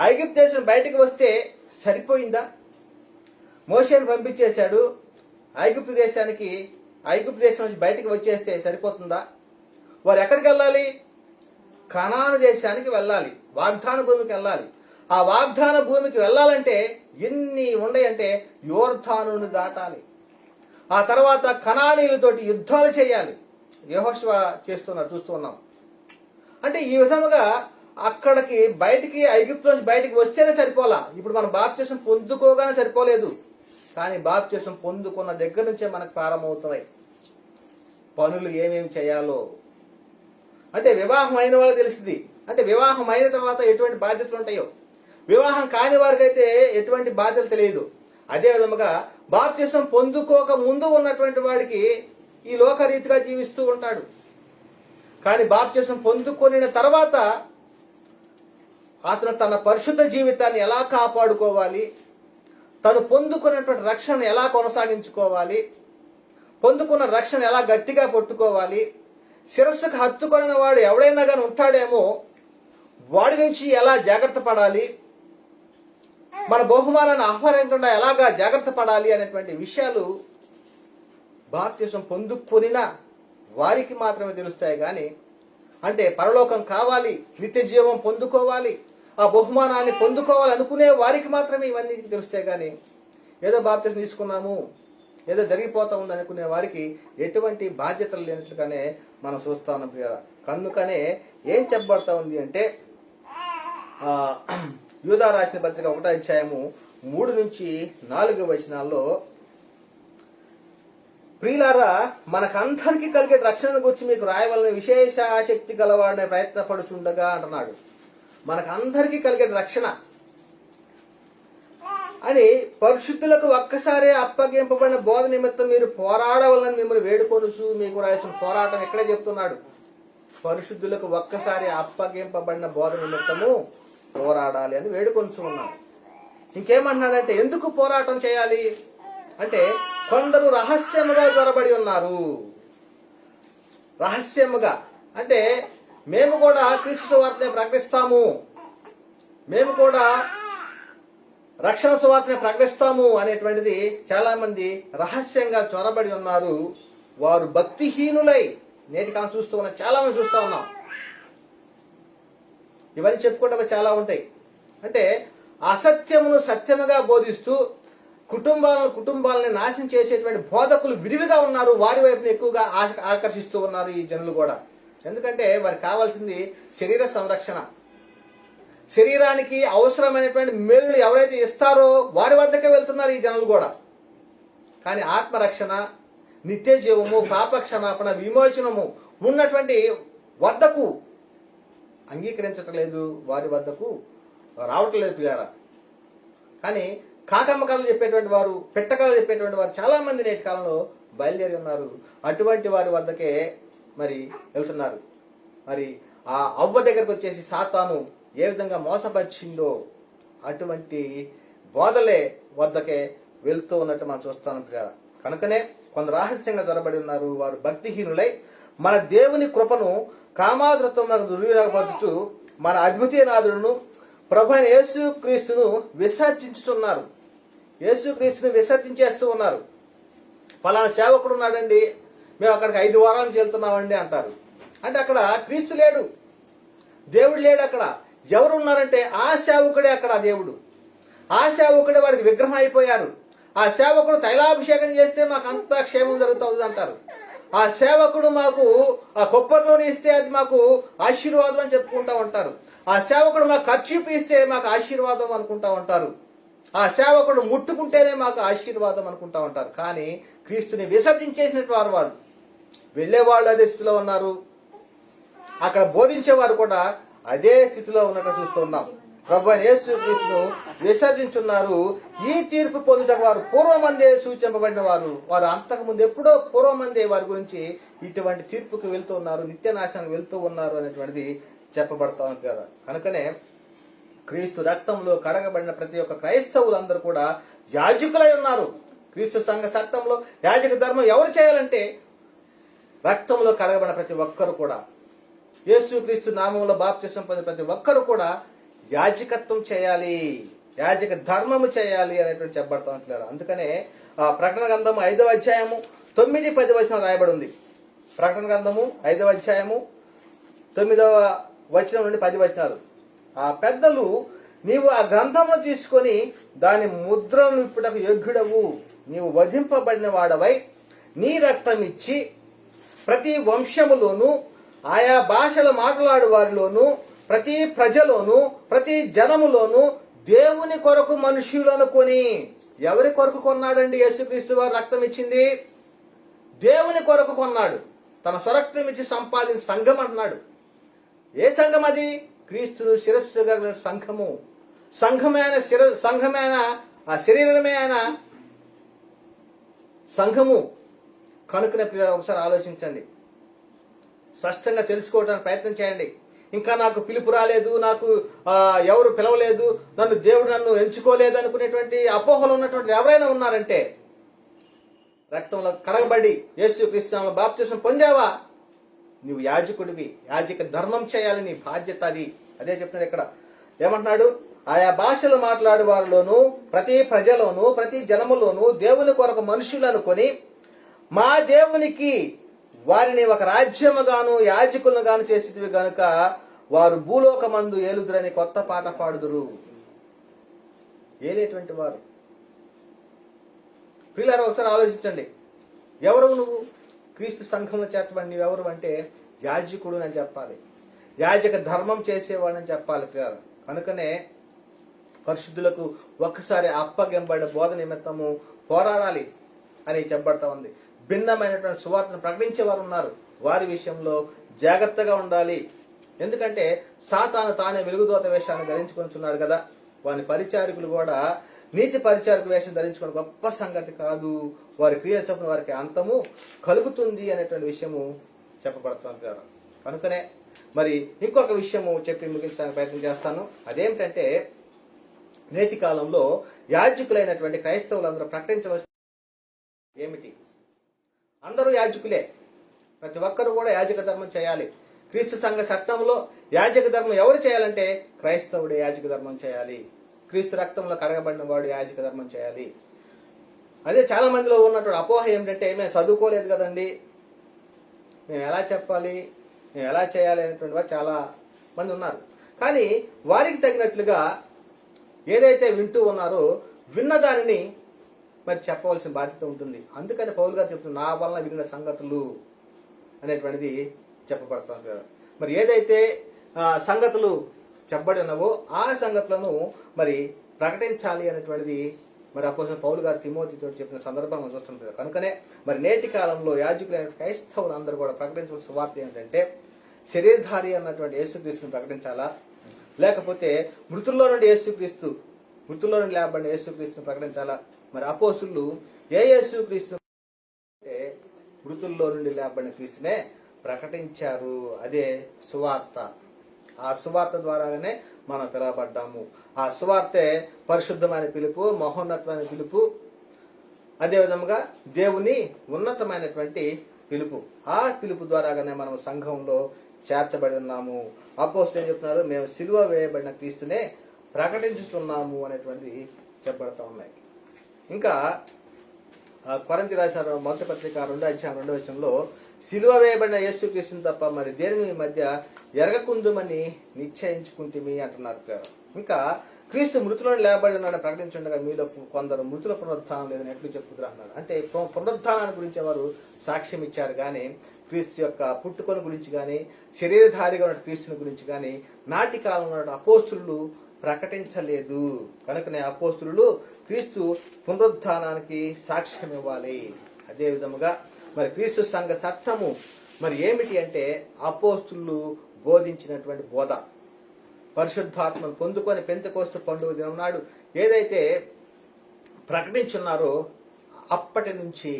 Speaker 2: ఐగుప్తు దేశం బయటకు వస్తే సరిపోయిందా? మోషేని పంపించేశాడు ఐగుప్తు దేశానికి. ఐగుప్తు దేశం నుంచి బయటకు వచ్చేస్తే సరిపోతుందా? వారు ఎక్కడికి వెళ్ళాలి? కనాను దేశానికి వెళ్ళాలి, వాగ్దాన భూమికి వెళ్ళాలి. ఆ వాగ్దాన భూమికి వెళ్ళాలంటే ఎన్ని ఉన్నాయంటే యోర్దానును దాటాలి. ఆ తర్వాత కనానీయులతోటి యుద్ధాలు చేయాలి. యెహోషువ చేస్తున్నారు, చూస్తూ ఉన్నాం. అంటే ఈ విధముగా అక్కడికి బయటికి ఐగుప్తు నుంచి బయటికి వస్తేనే సరిపోలా. ఇప్పుడు మనం బాప్తిస్మం పొందుకోగానే సరిపోలేదు, కానీ బాప్తిస్మం పొందుకున్న దగ్గర నుంచే మనకు ప్రారంభమవుతున్నాయి పనులు ఏమేమి చేయాలో. అంటే వివాహం అయిన వాళ్ళకి తెలిసింది, అంటే వివాహం అయిన తర్వాత ఎటువంటి బాధ్యతలు ఉంటాయో. వివాహం కాని వారికి అయితే ఎటువంటి బాధ్యతలు తెలియదు. అదే విధముగా బాప్తిస్మం పొందుకోక ముందు ఉన్నటువంటి వాడికి ఈ లోకరీతిగా జీవిస్తూ ఉంటాడు. కానీ బాప్తిస్మం పొందుకొనిన తర్వాత అతను తన పరిశుద్ధ జీవితాన్ని ఎలా కాపాడుకోవాలి, తను పొందుకున్నటువంటి రక్షణ ఎలా కొనసాగించుకోవాలి, పొందుకున్న రక్షణ ఎలా గట్టిగా పట్టుకోవాలి, శిరస్సుకు హత్తుకొనిన వాడు ఎవడైనా కానీ ఉంటాడేమో వాడి నుంచి ఎలా జాగ్రత్త పడాలి, మన బహుమానాన్ని ఆహ్వానించకుండా ఎలాగా జాగ్రత్త పడాలి అనేటువంటి విషయాలు బాప్తిస్మం పొందుకొనిన వారికి మాత్రమే తెలుస్తాయి. కానీ అంటే పరలోకం కావాలి, నిత్య జీవం పొందుకోవాలి, ఆ బహుమానాన్ని పొందుకోవాలి అనుకునే వారికి మాత్రమే ఇవన్నీ తెలుస్తాయి. కానీ ఏదో బాప్తిస్మం తీసుకున్నాము, ఏదో జరిగిపోతా ఉంది అనుకునే వారికి ఎటువంటి బాధ్యతలు లేనట్లుగానే మనం చూస్తా ఉన్నాం ప్రియులారా. కనుకనే ఏం చెప్పబడతా ఉంది అంటే, యూదా రాసిన పత్రిక 1వ అధ్యాయము 3 నుంచి 4 వచనాల్లో, ప్రియులారా మనకందరికీ కలిగే రక్షణ గురించి మీకు రాయవలన విశేష ఆసక్తి గలవాడనే ప్రయత్నపడుచుండగా అంటున్నాడు. మనకందరికీ కలిగే రక్షణ అని పరిశుద్ధులకు ఒక్కసారి అప్పగింపబడిన బోధ నిమిత్తం మీరు పోరాడవలని మిమ్మల్ని వేడుకొనుచు మీకు రాసిన పోరాటం ఎక్కడే చెప్తున్నాడు. పరిశుద్ధులకు ఒక్కసారి అప్పగింపబడిన బోధ నిమిత్తము పోరాడాలి అని వేడుకొనుచు ఉన్నాడు. ఇంకేమన్నాడంటే, ఎందుకు పోరాటం చేయాలి అంటే, కొందరు రహస్యముగా చొరబడి ఉన్నారు. రహస్యముగా అంటే మేము కూడా క్రీస్తు వార్తని ప్రకటిస్తాము, మేము కూడా రక్షణ సువార్తని ప్రకటిస్తాము అనేటువంటిది చాలా మంది రహస్యంగా చొరబడి ఉన్నారు. వారు భక్తిహీనులై నేటి కాలం చూస్తూ ఉన్నాం, చాలా మంది చూస్తూ ఉన్నాం. ఇవన్నీ చెప్పుకుంటే చాలా ఉంటాయి. అంటే అసత్యమును సత్యముగా బోధిస్తూ కుటుంబాలని నాశనం చేసేటువంటి బోధకులు విరివిగా ఉన్నారు. వారి వైపున ఎక్కువగా ఆకర్షిస్తూ ఉన్నారు ఈ జనులు కూడా. ఎందుకంటే వారికి కావాల్సింది శరీర సంరక్షణ, శరీరానికి అవసరమైనటువంటి మేలు ఎవరైతే ఇస్తారో వారి వద్దకే వెళ్తున్నారు ఈ జనులు కూడా. కానీ ఆత్మరక్షణ, నిత్య జీవము, పాప క్షమాపణ, విమోచనము ఉన్నటువంటి వద్దకు అంగీకరించటం లేదు, వారి వద్దకు రావటం లేదు ప్రియారా. కానీ కాకమ్మ కథలు చెప్పేటువంటి వారు, పెట్ట కథలు చెప్పేటువంటి వారు చాలా మంది నేటి కాలంలో బయలుదేరి ఉన్నారు. అటువంటి వారి వద్దకే మరి వెళ్తున్నారు. మరి ఆ అవ్వ దగ్గరకు వచ్చేసి సాతాను ఏ విధంగా మోసపరిచిందో అటువంటి బోధలే వద్దకే వెళ్తూ ఉన్నట్టు మనం చూస్తాం ప్రియారా. కనుకనే కొందరు రహస్యంగా చొరబడి ఉన్నారు. వారు భక్తిహీనులై మన దేవుని కృపను కామాదృతంలో దుర్వినియోగపరచుచు మన అద్వితీయ నాథుడును ప్రభు అయిన యేసుక్రీస్తును విసర్జించుతున్నారు. యేసుక్రీస్తును విసర్జించేస్తూ ఉన్నారు. పలానా సేవకుడు ఉన్నాడండి, మేము అక్కడికి 5 వారాల నుంచి వెళ్తున్నామండి అంటారు. అంటే అక్కడ క్రీస్తు లేడు, దేవుడు లేడు. అక్కడ ఎవరు ఉన్నారంటే ఆ సేవకుడే అక్కడ దేవుడు. ఆ సేవకుడే వాడికి విగ్రహం అయిపోయారు. ఆ సేవకుడు తైలాభిషేకం చేస్తే మాకు అంతా క్షేమం జరుగుతుంది అంటారు. ఆ సేవకుడు మాకు ఆ కొబ్బరి నూనె ఇస్తే అది మాకు ఆశీర్వాదం అని చెప్పుకుంటా ఉంటారు. ఆ సేవకుడు మాకు ఖర్చు ఇస్తే మాకు ఆశీర్వాదం అనుకుంటా ఉంటారు. ఆ సేవకుడు ముట్టుకుంటేనే మాకు ఆశీర్వాదం అనుకుంటా ఉంటారు. కానీ క్రీస్తుని విసర్జించేసినట్టు వారు వెళ్ళేవాళ్ళు అదే స్థితిలో ఉన్నారు, అక్కడ బోధించేవారు కూడా అదే స్థితిలో ఉన్నట్టు చూస్తున్నాం. ప్రభువైన యేసు క్రీస్తును విసర్జించున్నారు. ఈ తీర్పు పొందుటకు వారు పూర్వమందే సూచింపబడిన వారు అంతకుముందు ఎప్పుడో పూర్వమందే వారి గురించి ఇటువంటి తీర్పుకు వెళ్తూ ఉన్నారు, నిత్యనాశానికి వెళ్తూ ఉన్నారు అనేటువంటిది చెప్పబడతా ఉంది కదా. కనుకనే క్రీస్తు రక్తంలో కడగబడిన ప్రతి ఒక్క క్రైస్తవులందరూ కూడా యాజకులై ఉన్నారు. క్రీస్తు సంఘ చట్టంలో యాజక ధర్మం ఎవరు చేయాలంటే రక్తంలో కడగబడిన ప్రతి ఒక్కరు కూడా, యేసు క్రీస్తు నామంలో బాప్తిసం పొందిన ప్రతి ఒక్కరు కూడా యాజకత్వం చేయాలి, యాజక ధర్మము చేయాలి అనేటువంటి చెప్పబడతా ఉంటున్నారు. అందుకనే ప్రకటన గ్రంథము 5వ అధ్యాయము 9-10 వచనం రాయబడి ఉంది. ప్రకటన గ్రంథము 5వ అధ్యాయము 9వ వచనం నుండి 10 వచనాలు. ఆ పెద్దలు, నీవు ఆ గ్రంథమును తీసుకొని దాని ముద్రను ఇప్పుడకు యోగ్యుడవు, నీవు వధింపబడిన వాడవై నీ రక్తం ఇచ్చి ప్రతి వంశములోను ఆయా భాషలు మాట్లాడు వారిలోను ప్రతి ప్రజలోను ప్రతి జనములోను దేవుని కొరకు మనుష్యులను కొని. ఎవరి కొరకు కొన్నాడండి యేసుక్రీస్తు వారు రక్తం ఇచ్చింది? దేవుని కొరకు కొన్నాడు. తన స్వరక్తం ఇచ్చి సంపాదించిన సంఘం అంటున్నాడు. ఏ సంఘం అది? క్రీస్తును శిరస్సుగా సంఘము. సంఘమైన ఆ శరీరమే ఆయన సంఘము. కనుకనే ప్రియులారా, ఒకసారి ఆలోచించండి, స్పష్టంగా తెలుసుకోవడానికి ప్రయత్నం చేయండి. ఇంకా నాకు పిలుపు రాలేదు, నాకు ఎవరు పిలవలేదు, దేవుడు నన్ను ఎంచుకోలేదు అనుకునేటువంటి అపోహలు ఉన్నటువంటి ఎవరైనా ఉన్నారంటే, రక్తంలో కడగబడి యేసు క్రీస్తు బాప్తిసం పొందావా, నువ్వు యాజకుడివి. యాజక ధర్మం చేయాలి, నీ బాధ్యత అది. అదే చెప్తున్నాడు ఇక్కడ. ఏమంటున్నాడు? ఆయా భాషలు మాట్లాడు వారిలోను ప్రతి ప్రజలోను ప్రతి జనములోను దేవుని కొరకు మనుషులను కొని మా దేవునికి వారిని ఒక రాజ్యముగాను యాజకులను గాను చేసేది గనుక వారు భూలోకమందు ఏలుదురని కొత్త పాట పాడుదురు. ఏలేటువంటి వారు? ప్రియులారా, ఒకసారి ఆలోచించండి. ఎవరు నువ్వు? క్రీస్తు సంఘంలో చేర్చబడి నువ్వెవరు అంటే యాజకుడు అని చెప్పాలి, యాజక ధర్మం చేసేవాడని చెప్పాలి ప్రియులారా. కనుకనే పరిశుద్ధులకు ఒక్కసారి అప్పగింపబడిన బోధ నిమిత్తము పోరాడాలి అని చెప్పబడతా ఉంది. భిన్నమైనటువంటి సువార్తను ప్రకటించే వారు ఉన్నారు, వారి విషయంలో జాగ్రత్తగా ఉండాలి. ఎందుకంటే సాతాను తానే వెలుగుదోత వేషాన్ని ధరించుకుంటున్నాడు కదా. వారి పరిచారకులు కూడా నీతి పరిచారక వేషం ధరించుకోవడం గొప్ప సంగతి కాదు. వారి క్రియ చొప్పున వారికి అంతము కలుగుతుంది అనేటువంటి విషయము చెప్పబడుతుంది కదా. కనుకనే మరి ఇంకొక విషయము చెప్పి ముగించడానికి ప్రయత్నం చేస్తాను. అదేమిటంటే, నేటి కాలంలో యాజకులైనటువంటి క్రైస్తవులందరూ ప్రకటించవలసిన ఏమిటి? అందరూ యాజకులే, ప్రతి ఒక్కరు కూడా యాజక ధర్మం చేయాలి. క్రీస్తు సంఘ చట్టంలో యాజక ధర్మం ఎవరు చేయాలంటే క్రైస్తవుడే యాజక ధర్మం చేయాలి. క్రీస్తు రక్తంలో కడగబడిన వాడు యాజక ధర్మం చేయాలి. అదే చాలా మందిలో ఉన్నటువంటి అపోహ ఏమిటంటే, మేము చదువుకోలేదు కదండి, మేము ఎలా చెప్పాలి, మేము ఎలా చేయాలి అనేటువంటి వారు చాలా మంది ఉన్నారు. కానీ వారికి తగినట్లుగా ఏదైతే వింటూ ఉన్నారో విన్న దానిని మరి చెప్పవలసిన బాధ్యత ఉంటుంది. అందుకని పౌలు గారు చెప్తున్నారు, నా వలన విన్న సంగతులు అనేటువంటిది చెప్పబడుతుంది కదా. మరి ఏదైతే సంగతులు చెప్పబడి ఉన్నావో ఆ సంగతులను మరి ప్రకటించాలి అనేటువంటిది మరి అపోస్తలుడైన పౌలు గారు తిమోతితో చెప్పిన సందర్భం మనం చూస్తుంటారు. కనుకనే మరి నేటి కాలంలో యాజకులైన క్రైస్తవులు అందరూ కూడా ప్రకటించవలసిన వార్త ఏంటంటే, శరీరధారి అన్నటువంటి యేసుక్రీస్తుని ప్రకటించాలా, లేకపోతే మృతుల్లో నుండి లేబడిన యేసుక్రీస్తుని ప్రకటించాలా? మరి అపోస్తలులు ఏ యేసుక్రీస్తు అంటే మృతుల్లో నుండి లేబడిన క్రీస్తునే ప్రకటించారు. అదే సువార్త. ఆ సువార్త ద్వారానే మనం పిలవబడ్డాము. ఆ సువార్తే పరిశుద్ధమైన పిలుపు, మహోన్నతమైన పిలుపు, అదేవిధంగా దేవుని ఉన్నతమైనటువంటి పిలుపు. ఆ పిలుపు ద్వారాగానే మనం సంఘంలో చేర్చబడి ఉన్నాము. అపోస్తలులు ఏం చెప్తున్నారు? మేము సిలువ వేయబడిన క్రీస్తునే ప్రకటించుతున్నాము అనేటువంటిది చెప్పబడతా ఉన్నాయి. ఇంకా కొరింథీ రాసిన మొదటి పత్రిక 2:2 సిలువ వేయబడిన యేసుక్రీస్తుని తప్ప మరి దేనిని మీ మధ్య ఎరగకుందుమని నిశ్చయించుకుంటుమి అంటున్నారు. ఇంకా క్రీస్తు మృతులను లేబడి ఉన్నాడని ప్రకటించుండగా మీలో కొందరు మృతుల పునరుత్థానం లేదని ఎట్లు చెప్పుదురు అన్నాడు. అంటే పునరుత్థానాన్ని గురించి వారు సాక్ష్యం ఇచ్చారు, కానీ క్రీస్తు యొక్క పుట్టుకొని గురించి కానీ శరీరధారిగా ఉన్న క్రీస్తుని గురించి కానీ నాటి కాలంలో ఉన్న అపోస్తులు ప్రకటించలేదు. కనుకనే అపోస్తులు క్రీస్తు పునరుత్థానానికి సాక్ష్యం ఇవ్వాలి. అదే విధముగా మరి క్రీస్తు సంఘ చట్టము మరి ఏమిటి అంటే అపోస్తులు బోధించినటువంటి బోధ, పరిశుద్ధాత్మను పొందుకొని పెంతెకోస్తు పండుగ దినం నాడు ఏదైతే ప్రకటించున్నారో అప్పటి నుంచి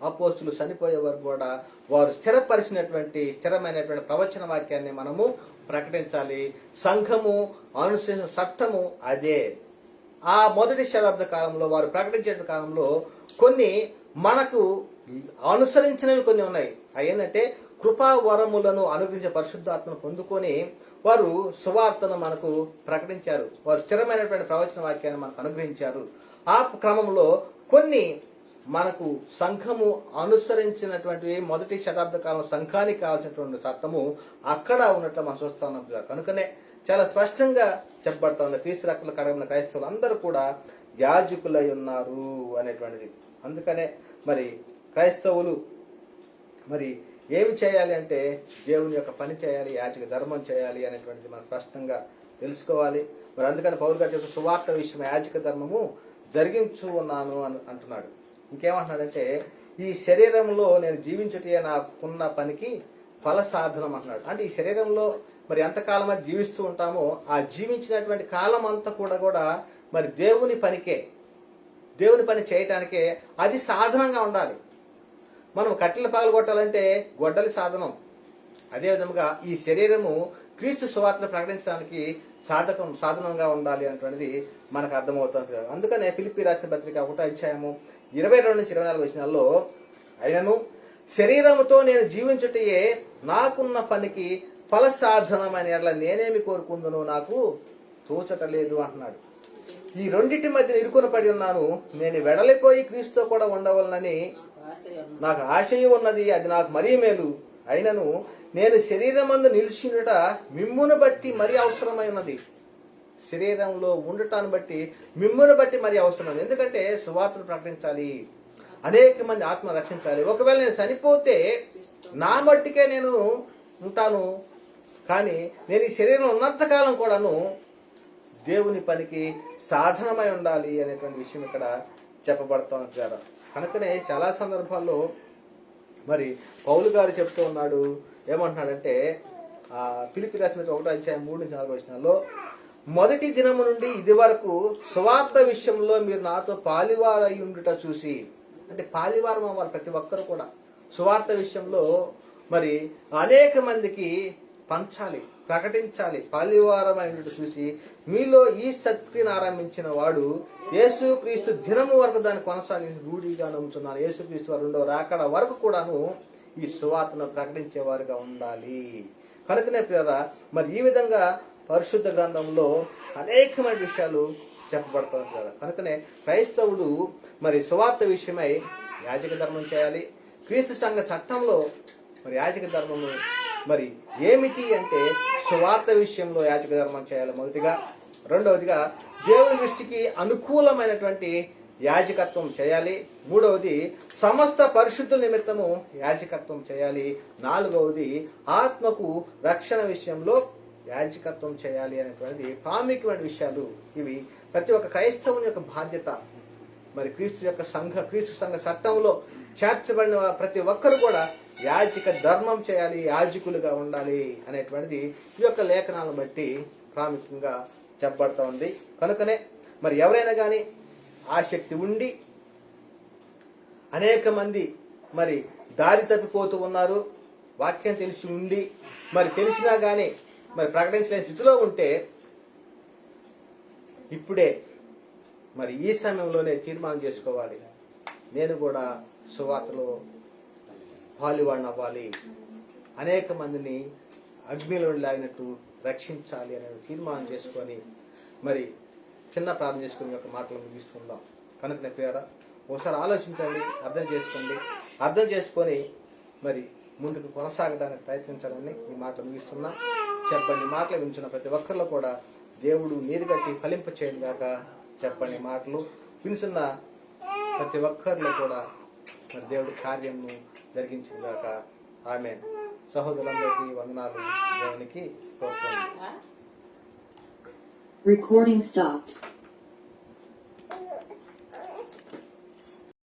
Speaker 2: అపోస్తులు చనిపోయే వరకు కూడా వారు స్థిరమైనటువంటి ప్రవచన వాక్యాన్ని మనము ప్రకటించాలి. సంఘము అనుసరించిన చట్టము అదే. ఆ మొదటి శతాబ్ద కాలంలో వారు ప్రకటించే కాలంలో కొన్ని మనకు అనుసరించినవి కొన్ని ఉన్నాయి. అవి ఏంటంటే కృపావరములను అనుగ్రహించే పరిశుద్ధాత్మను పొందుకొని వారు సువార్తను మనకు ప్రకటించారు. వారు స్థిరమైనటువంటి ప్రవచన వాక్యాన్ని మనకు అనుగ్రహించారు. ఆ క్రమంలో కొన్ని మనకు సంఘము అనుసరించినటువంటి మొదటి శతాబ్ద కాలం సంఘానికి కావాల్సినటువంటి చట్టము అక్కడ ఉన్నట్లు మనం చూస్తా ఉన్నాం. కనుకనే చాలా స్పష్టంగా చెప్పబడతా ఉంది, క్రీస్తు రక్తంలో కడగబడిన క్రైస్తవులు అందరూ కూడా యాజకులై ఉన్నారు అనేటువంటిది. అందుకనే మరి క్రైస్తవులు మరి ఏమి చేయాలి అంటే దేవుని యొక్క పని చేయాలి, యాజక ధర్మం చేయాలి అనేటువంటిది మనం స్పష్టంగా తెలుసుకోవాలి. మరి అందుకని పౌలు గారు చెప్పిన సువార్త విషయం యాజక ధర్మము జరిగించు ఉన్నాను అని అంటున్నాడు. ఇంకేమంటున్నాడంటే ఈ శరీరంలో నేను జీవించుటే నాకున్న పనికి ఫల సాధనం అంటున్నాడు. అంటే ఈ శరీరంలో మరి ఎంతకాలం అది జీవిస్తూ ఉంటామో ఆ జీవించినటువంటి కాలం అంతా కూడా మరి దేవుని పనికే, దేవుని పని చేయటానికే అది సాధనంగా ఉండాలి. మనం కట్టెలు పాల్గొట్టాలంటే గొడ్డలి సాధనం. అదేవిధంగా ఈ శరీరము క్రీస్తు సువార్తను ప్రకటించడానికి సాధనంగా ఉండాలి అనేటువంటిది మనకు అర్థమవుతుంది. అందుకనే ఫిలిప్పీ రాసిన పత్రిక 1:22-24 అయినను శరీరముతో నేను జీవించుటయే నాకున్న పనికి ఫల సాధనమైన ఎడల నేనేమి కోరుకుందునో నాకు తోచటలేదు అంటున్నాడు. ఈ రెండింటి మధ్య ఇరుకున పడి ఉన్నాను, నేను వెడలిపోయి క్రీస్తుతో కూడా ఉండవలనని నాకు ఆశయం ఉన్నది, అది నాకు మరీ మేలు. అయినను నేను శరీరమందు నిలిచినట మిమ్మును బట్టి మరీ అవసరమైనది. శరీరంలో ఉండటాన్ని బట్టి మిమ్మును బట్టి మరీ అవసరమైనది. ఎందుకంటే సువార్తను ప్రకటించాలి, అనేక మంది ఆత్మ రక్షించాలి. ఒకవేళ నేను చనిపోతే నా మట్టికే నేను ఉంటాను, కానీ నేను ఈ శరీరం ఉన్నంతకాలం కూడాను దేవుని పనికి సాధనమై ఉండాలి అనేటువంటి విషయం ఇక్కడ చెప్పబడతాం కదా. కనుకనే చాలా సందర్భాల్లో మరి పౌలు గారు చెప్తూ ఉన్నాడు, ఏమంటున్నాడంటే ఫిలిప్పీ రాసిన 1:3-4 మొదటి దినము నుండి ఇది వరకు సువార్త విషయంలో మీరు నాతో పాలివారై ఉండుట చూసి, అంటే పాలివారం అవ్వాలి ప్రతి ఒక్కరు కూడా సువార్త విషయంలో మరి అనేక మందికి పంచాలి, ప్రకటించాలి, పాలివారమైనట్టు చూసి మీలో ఈ శక్తిని ఆరంభించిన వాడు యేసుక్రీస్తు దినము వరకు దాన్ని కొనసాగించి రూఢిగా నమ్ముతున్నాను. యేసుక్రీస్తు వారు రెండో రాకడ వరకు కూడాను ఈ సువార్తను ప్రకటించేవారుగా ఉండాలి. కనుకనే ప్రియరా మరి ఈ విధంగా పరిశుద్ధ గ్రంథంలో అనేకమైన విషయాలు చెప్పబడతాయి కదా. కనుకనే క్రైస్తవుడు మరి సువార్త విషయమై యాజక ధర్మం చేయాలి. క్రీస్తు సంఘ చట్టంలో మరి యాజక ధర్మము మరి ఏమిటి అంటే సువార్త విషయంలో యాజక ధర్మం చేయాలి మొదటిగా. రెండవదిగా దేవుని దృష్టికి అనుకూలమైనటువంటి యాజకత్వం చేయాలి. మూడవది సమస్త పరిశుద్ధుల నిమిత్తము యాజకత్వం చేయాలి. నాలుగవది ఆత్మకు రక్షణ విషయంలో యాజకత్వం చేయాలి అనేటువంటి ప్రాముఖ్యమైన విషయాలు ఇవి. ప్రతి ఒక్క క్రైస్తవుని యొక్క బాధ్యత. మరి క్రీస్తు సంఘ చట్టంలో చేర్చబడిన ప్రతి ఒక్కరు కూడా యాజక ధర్మం చేయాలి, యాజకులుగా ఉండాలి అనేటువంటిది ఈ యొక్క లేఖనాలను బట్టి ప్రాముఖ్యంగా చెప్పబడతా ఉంది. కనుకనే మరి ఎవరైనా కానీ ఆసక్తి ఉండి అనేక మంది మరి దారి తప్పిపోతూ ఉన్నారు, వాక్యం తెలిసి ఉండి మరి తెలిసినా కానీ మరి ప్రకటించలేని స్థితిలో ఉంటే ఇప్పుడే మరి ఈ సమయంలోనే తీర్మానం చేసుకోవాలి, నేను కూడా సువార్తలో పాలువాడిని అవ్వాలి, అనేక మందిని అగ్నిలో లాగినట్టు రక్షించాలి అనే తీర్మానం చేసుకొని మరి చిన్న ప్రార్థన చేసుకుని ఒక మాటలు ముగిస్తుందాం. కనుకనే ప్రియరా ఒకసారి ఆలోచించండి, అర్థం చేసుకోండి. అర్థం చేసుకొని మరి ముందుకు కొనసాగడానికి ప్రయత్నించాలని ఈ మాటలు ముగిస్తున్నా. చెప్పండి మాటలు వింటున్న ప్రతి ఒక్కరిలో కూడా దేవుడు నీరు కట్టి ఫలింప చేయను గాక. చెప్పండి మాటలు వింటున్న ప్రతి ఒక్కరిలో కూడా మరి దేవుడు కార్యము జరిగించిన గాక. ఆమేన్. సహోదరులందరికీ వందనాలు. దేవునికి స్తోత్రం.
Speaker 1: Recording stopped.